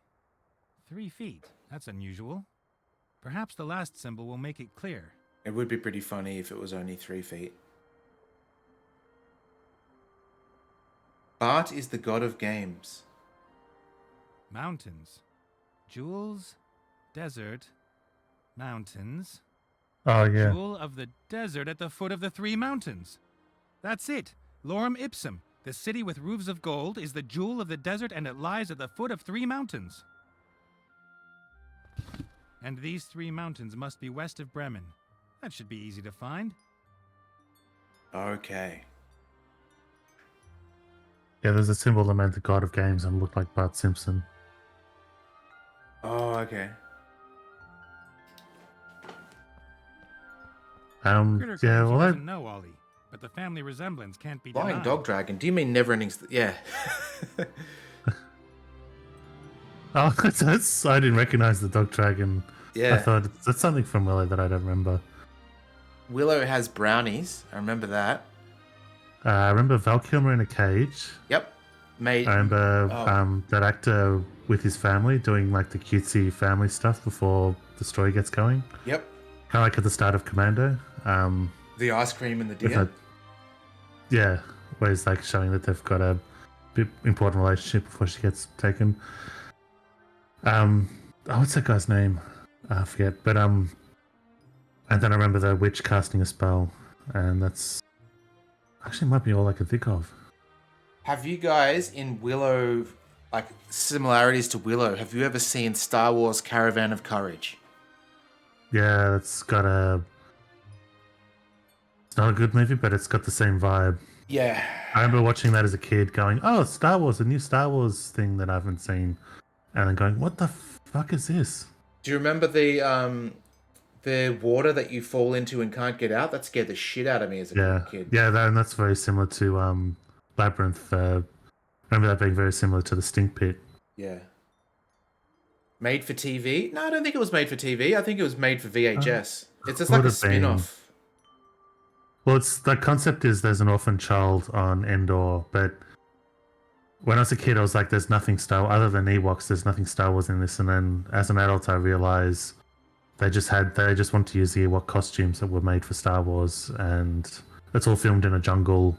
3 feet. That's unusual. Perhaps the last symbol will make it clear. It would be pretty funny if it was only 3 feet. Bart is the god of games. Mountains. Jewels. Desert. Mountains. Oh, yeah. Jewel of the desert at the foot of the 3 mountains. That's it. Lorem ipsum. The city with roofs of gold is the jewel of the desert, and it lies at the foot of 3 mountains. And these 3 mountains must be west of Bremen. That should be easy to find. Okay. Yeah, there's a symbol that meant the god of games and looked like Bart Simpson. Oh, okay. Critter Yeah, claims he well, doesn't know Ollie, but the family resemblance can't be Flying denied. dog dragon. Do you mean never-ending? Yeah. oh, I didn't recognize the dog dragon. Yeah. I thought that's something from Willow that I don't remember. Willow has brownies. I remember that. I remember Val Kilmer in a cage. Yep. Made. I remember Oh. that actor with his family doing like the cutesy family stuff before the story gets going. Yep. Kind of like at the start of Commando. The ice cream and the with deer. yeah, where he's like showing that they've got a bit important relationship before she gets taken. What's that guy's name? I forget. But and then I remember the witch casting a spell, and that's actually might be all I can think of. Have you guys in Willow, like similarities to Willow, have you ever seen Star Wars Caravan of Courage? Yeah, it's got a. It's not a good movie, but it's got the same vibe. Yeah. I remember watching that as a kid, going, "Oh, Star Wars, a new Star Wars thing that I haven't seen," and then going, "What the fuck is this?" Do you remember the water that you fall into and can't get out? That scared the shit out of me as a kid. Yeah, and that's very similar to Labyrinth. Remember that being very similar to the Stink Pit. Yeah. Made for TV? No, I don't think it was made for TV. I think it was made for VHS. It's just like a spin-off. Well, it's the concept is there's an orphan child on Endor, but when I was a kid, I was like, "There's nothing Star other than Ewoks. There's nothing Star Wars in this." And then as an adult, I realized they just want to use the Ewok costumes that were made for Star Wars, and it's all filmed in a jungle.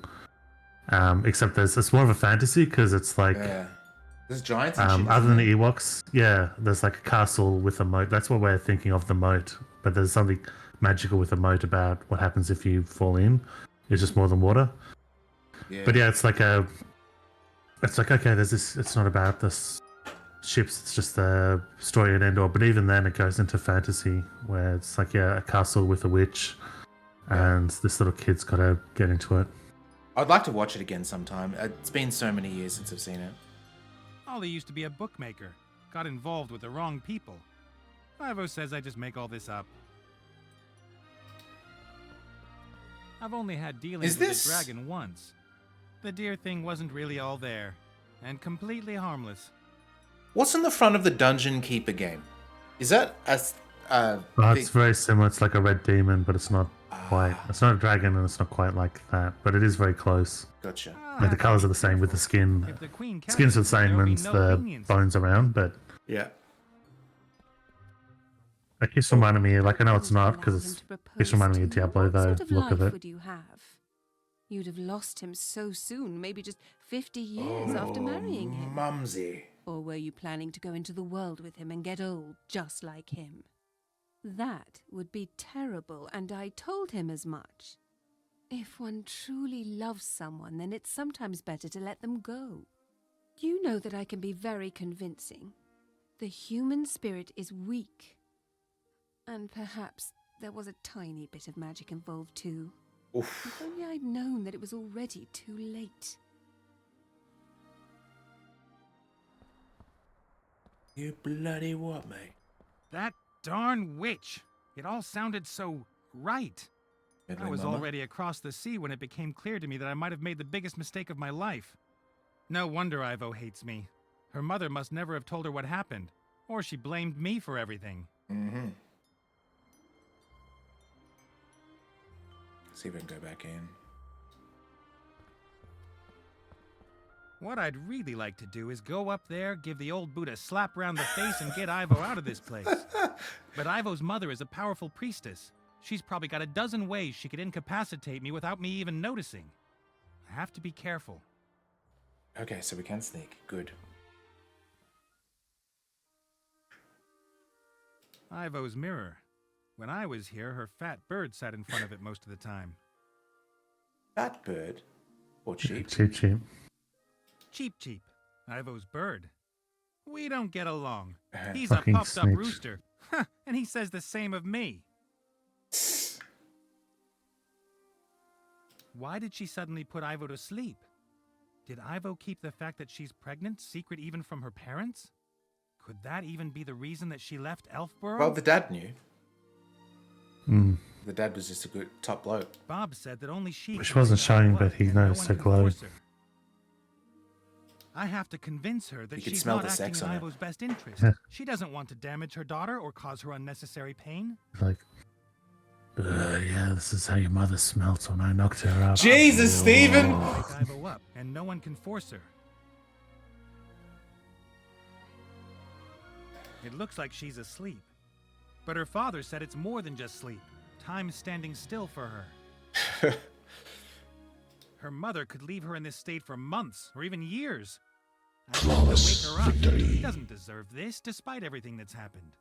Except it's more of a fantasy because it's like there's giants. And shit, other than the Ewoks, yeah, there's like a castle with a moat. That's what we're thinking of the moat, but there's something magical with a moat about what happens if you fall in. It's just more than water. Yeah. But yeah, it's like okay, there's this. It's not about this ships. It's just the story at Endor. But even then, it goes into fantasy where it's like a castle with a witch, and this little kid's got to get into it. I'd like to watch it again sometime. It's been so many years since I've seen it. Ollie used to be a bookmaker. Got involved with the wrong people. Ivo says I just make all this up. I've only had dealings with a dragon once. The deer thing wasn't really all there, and completely harmless. What's in the front of the Dungeon Keeper game? Is that it's very similar. It's like a red demon, but it's not quite. It's not a dragon, and it's not quite like that. But it is very close. Gotcha. The colors are the same with the skin. Skin's the same and the bones around, but yeah. It keeps reminding me, like I know it's not because it's reminding me of Diablo though. What sort of Look life of it. would you have? You'd have lost him so soon, maybe just 50 years after marrying him. Mumsy. Or were you planning to go into the world with him and get old just like him? That would be terrible, and I told him as much. If one truly loves someone, then it's sometimes better to let them go. You know that I can be very convincing. The human spirit is weak. And perhaps there was a tiny bit of magic involved too. Oof. If only I'd known that it was already too late. You bloody what, mate? That darn witch! It all sounded so right. I was already across the sea when it became clear to me that I might have made the biggest mistake of my life. No wonder Ivo hates me. Her mother must never have told her what happened, or she blamed me for everything. Mm-hmm. See if I can go back in. What I'd really like to do is go up there, give the old boot a slap round the face, and get Ivo out of this place. But Ivo's mother is a powerful priestess. She's probably got a dozen ways she could incapacitate me without me even noticing. I have to be careful. Okay, so we can sneak. Good. Ivo's mirror. When I was here, her fat bird sat in front of it most of the time. Fat bird? Or cheap? Cheap, cheap. Cheap, cheap. Ivo's bird. We don't get along. He's a Fucking puffed-up snitch. rooster. And he says the same of me. Why did she suddenly put Ivo to sleep? Did Ivo keep the fact that she's pregnant secret even from her parents? Could that even be the reason that she left Elfborough? Well, the dad knew. Mm. The dad was just a good top bloke. Bob said that only she... She can wasn't make showing, Ivo but he up, and no noticed one her can glow. force her. I have to convince her that You could she's smell not the acting sex in on it. Ivo's best interest. Yeah. She doesn't want to damage her daughter or cause her unnecessary pain. Like, yeah, this is how your mother smelt when I knocked her up. Jesus, Stephen! Wake Ivo up, and no one can force her. It looks like she's asleep. But her father said it's more than just sleep. Time's standing still for her. Her mother could leave her in this state for months or even years. I have to wake her up. She doesn't deserve this, despite everything that's happened.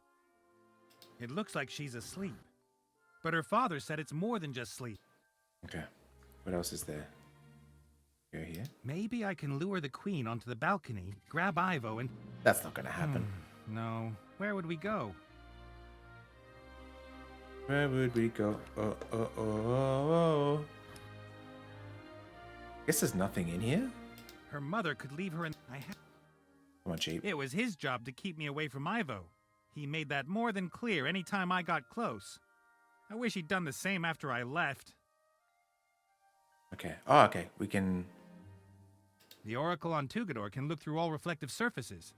It looks like she's asleep. But her father said it's more than just sleep. Okay. What else is there? Go here. Maybe I can lure the queen onto the balcony, grab Ivo, and... That's not gonna happen. No. Where would we go? Where would we go? Oh. Guess there's nothing in here. Her mother could leave her in... Come on, cheap. It was his job to keep me away from Ivo. He made that more than clear any time I got close. I wish he'd done the same after I left. Okay. Oh, okay. We can... The Oracle on Tugador can look through all reflective surfaces.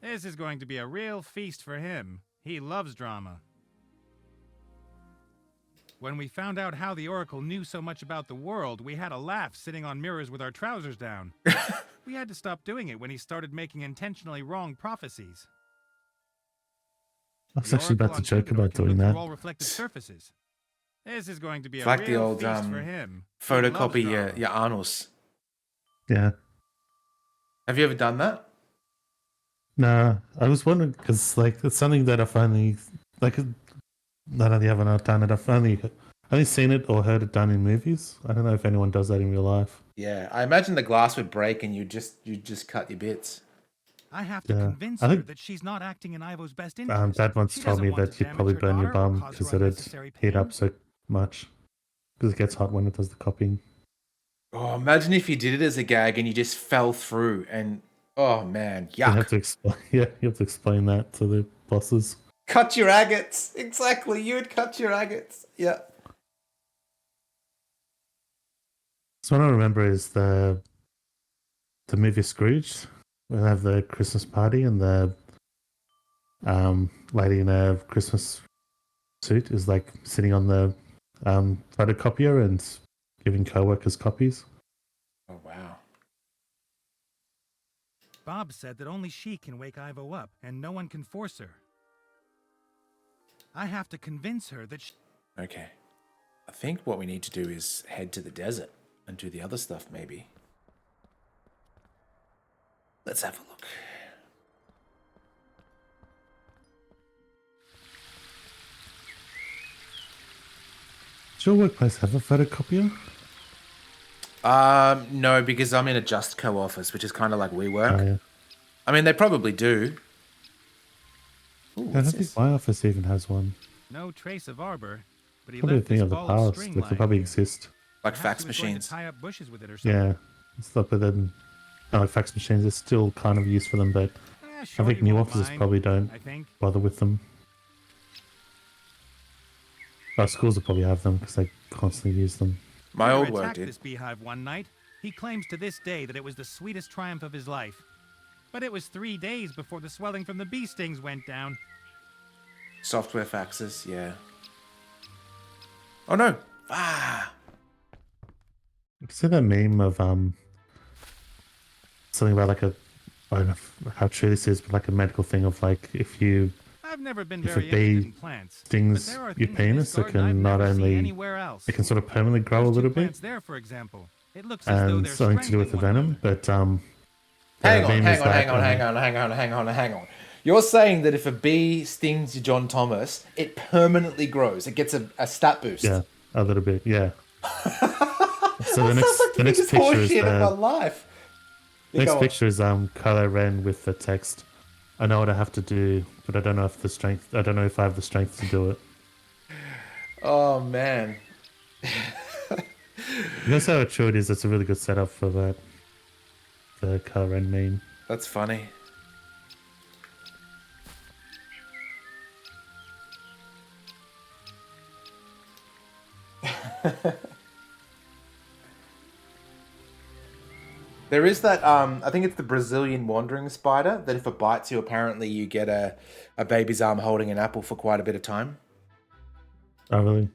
This is going to be a real feast for him. He loves drama. When we found out how the Oracle knew so much about the world, we had a laugh sitting on mirrors with our trousers down. We had to stop doing it when he started making intentionally wrong prophecies. I was actually about to joke about doing that. All reflective surfaces. This is going to be It's a like real the old feast for him. photocopy your annals. Yeah. Have you ever done that? No, I was wondering because like it's something that I've only like not only have I not done it, I've only seen it or heard it done in movies. I don't know if anyone does that in real life. Yeah, I imagine the glass would break and you just cut your bits. I have to convince her that she's not acting in Ivo's best interest. Dad once told me that you'd probably burn your bum because it'd heat up so much because it gets hot when it does the copying. Oh, imagine if you did it as a gag and you just fell through and oh man, yuck. You have to explain that to the bosses. Cut your agates. Exactly, you would cut your agates. Yeah. So what I remember is the movie Scrooge. We have the Christmas party and the lady in a Christmas suit is like sitting on the photocopier and giving co-workers copies. Oh wow. Bob said that only she can wake Ivo up and no one can force her. I have to convince her that she... Okay. I think what we need to do is head to the desert and do the other stuff maybe. Let's have a look. Does your workplace have a photocopier? No, because I'm in a Just Co office, which is kind of like WeWork. Oh, yeah. I mean, they probably do. Ooh, I don't think my office even has one. No trace of arbor, but he Probably a left thing this of the ball of past. string Like they lying probably here. Like exist. Perhaps fax he was going to machines. tie up bushes with it or something. Yeah, stuff, but then like fax machines are still kind of used for them. But I Sure, think you new won't offices mind, probably don't I think. bother with them. Our schools will probably have them because they constantly use them. My Peter old work attacked did. this beehive one night. He claims to this day that it was the sweetest triumph of his life. But it was 3 days before the swelling from the bee stings went down. Software faxes, yeah. Oh no! Ah! You see that meme of something about like a, I don't know how true this is, but like a medical thing of like if I've never been a very bee interested in plants. but stings there are your things in this penis, it garden I've can not never seen only anywhere else. it can sort of permanently grow a There's two little bit, plants there, for example. It looks as though and they're something to do with the strangling one venom. But Hang on. You're saying that if a bee stings John Thomas, it permanently grows. It gets a stat boost. Yeah, a little bit. Yeah. So That sounds like the biggest horseshit of my the life. next picture is Kylo Ren with the text. I know what I have to do, but I don't know if I have the strength to do it. Oh man. You know how true it is. It's a really good setup for that. The Kylo Ren meme. That's funny. There is that, I think it's the Brazilian wandering spider, that if it bites you, apparently you get a baby's arm holding an apple for quite a bit of time. Oh, really?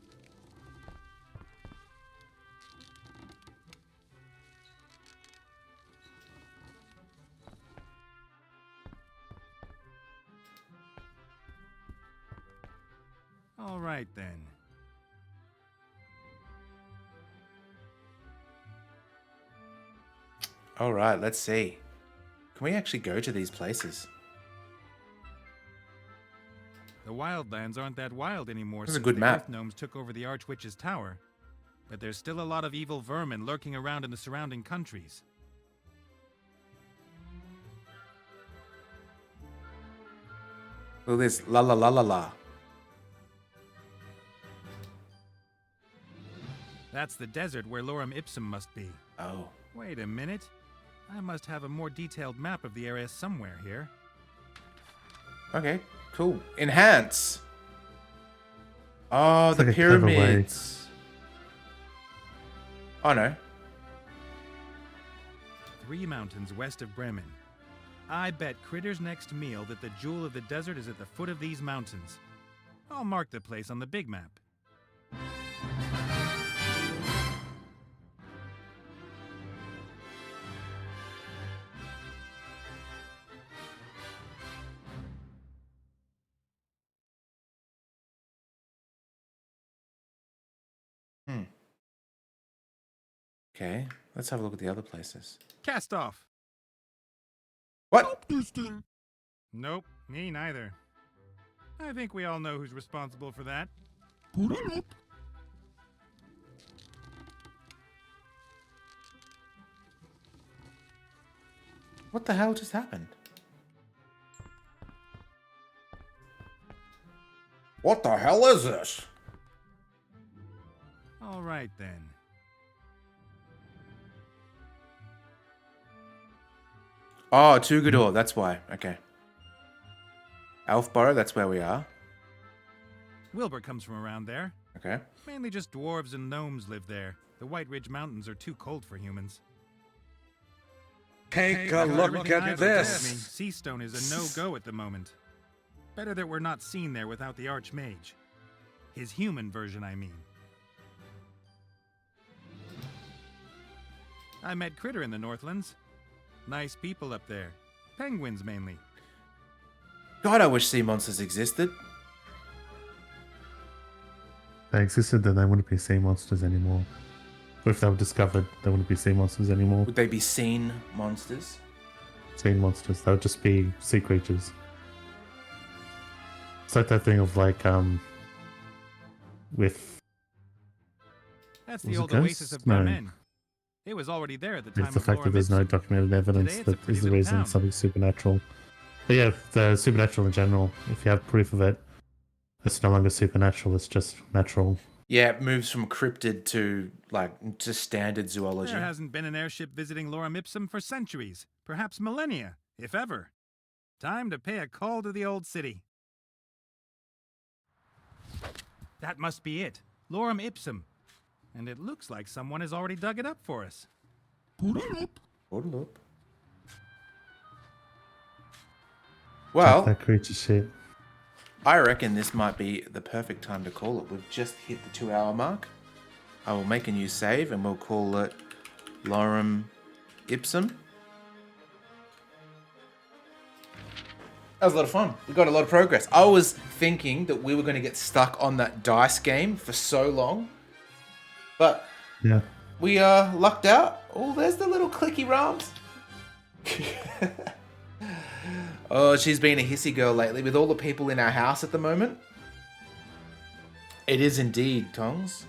All right, then. All right, let's see. Can we actually go to these places? The wildlands aren't that wild anymore This is a since good the map. Earth Gnomes took over the Archwitch's tower. But there's still a lot of evil vermin lurking around in the surrounding countries. Look at this. La la la la la. That's the desert where Lorem Ipsum must be. Oh. Wait a minute. I must have a more detailed map of the area somewhere here. Okay, cool. Enhance. Oh, It's the like a clever way. pyramids. Oh no. 3 mountains west of Bremen. I bet Critter's next meal that the jewel of the desert is at the foot of these mountains. I'll mark the place on the big map. Okay, let's have a look at the other places. Cast off. What? Nope, me neither. I think we all know who's responsible for that. What the hell just happened? What the hell is this? All right, then. Oh, Tugador, that's why. Okay. Elfborough, that's where we are. Wilbur comes from around there. Okay. Mainly just dwarves and gnomes live there. The White Ridge Mountains are too cold for humans. Take a After look everything Ivor at told me, this. Seastone is a no-go at the moment. Better that we're not seen there without the Archmage. His human version, I mean. I met Critter in the Northlands. Nice people up there. Penguins, mainly. God, I wish sea monsters existed. If they existed, then they wouldn't be sea monsters anymore. Or if they were discovered, they wouldn't be sea monsters anymore. Would they be seen monsters? Sea monsters, they would just be sea creatures. It's like that thing of like, with... That's Was the it old oasis ghosts? of No. Bremen. It was already there at the time It's the of fact that Lorem there's no Ipsum. documented evidence Today it's a that pretty is the little reason town. something's supernatural. But yeah, the supernatural in general, if you have proof of it, it's no longer supernatural, it's just natural. Yeah, it moves from cryptid to to standard zoology. There hasn't been an airship visiting Lorem Ipsum for centuries, perhaps millennia, if ever. Time to pay a call to the old city. That must be it. Lorem Ipsum. And it looks like someone has already dug it up for us. Hold up. Well, That creature shit. I reckon this might be the perfect time to call it. We've just hit the 2-hour mark. I will make a new save and we'll call it Lorem Ipsum. That was a lot of fun. We got a lot of progress. I was thinking that we were going to get stuck on that dice game for so long. But Yeah. we lucked out. Oh, there's the little clicky rams. Oh, she's been a hissy girl lately with all the people in our house at the moment. It is indeed, Tongs.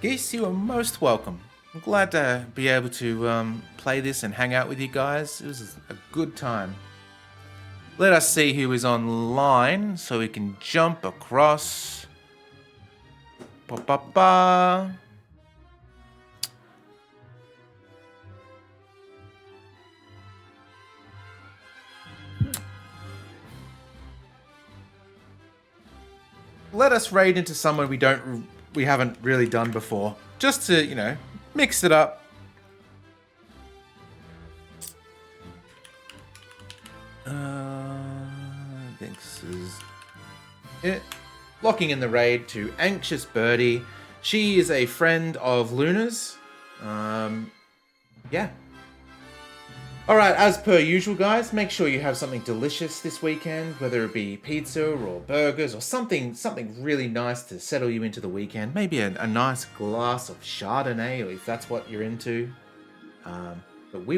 Geese, you are most welcome. I'm glad to be able to play this and hang out with you guys. It was a good time. Let us see who is online so we can jump across. Ba-ba-ba. Let us raid into someone we haven't really done before, just to, you know, mix it up. I think this is it. Locking in the raid to Anxious Birdie. She is a friend of Luna's. Yeah. Alright, as per usual, guys, make sure you have something delicious this weekend, whether it be pizza or burgers or something really nice to settle you into the weekend. Maybe a nice glass of Chardonnay, or if that's what you're into.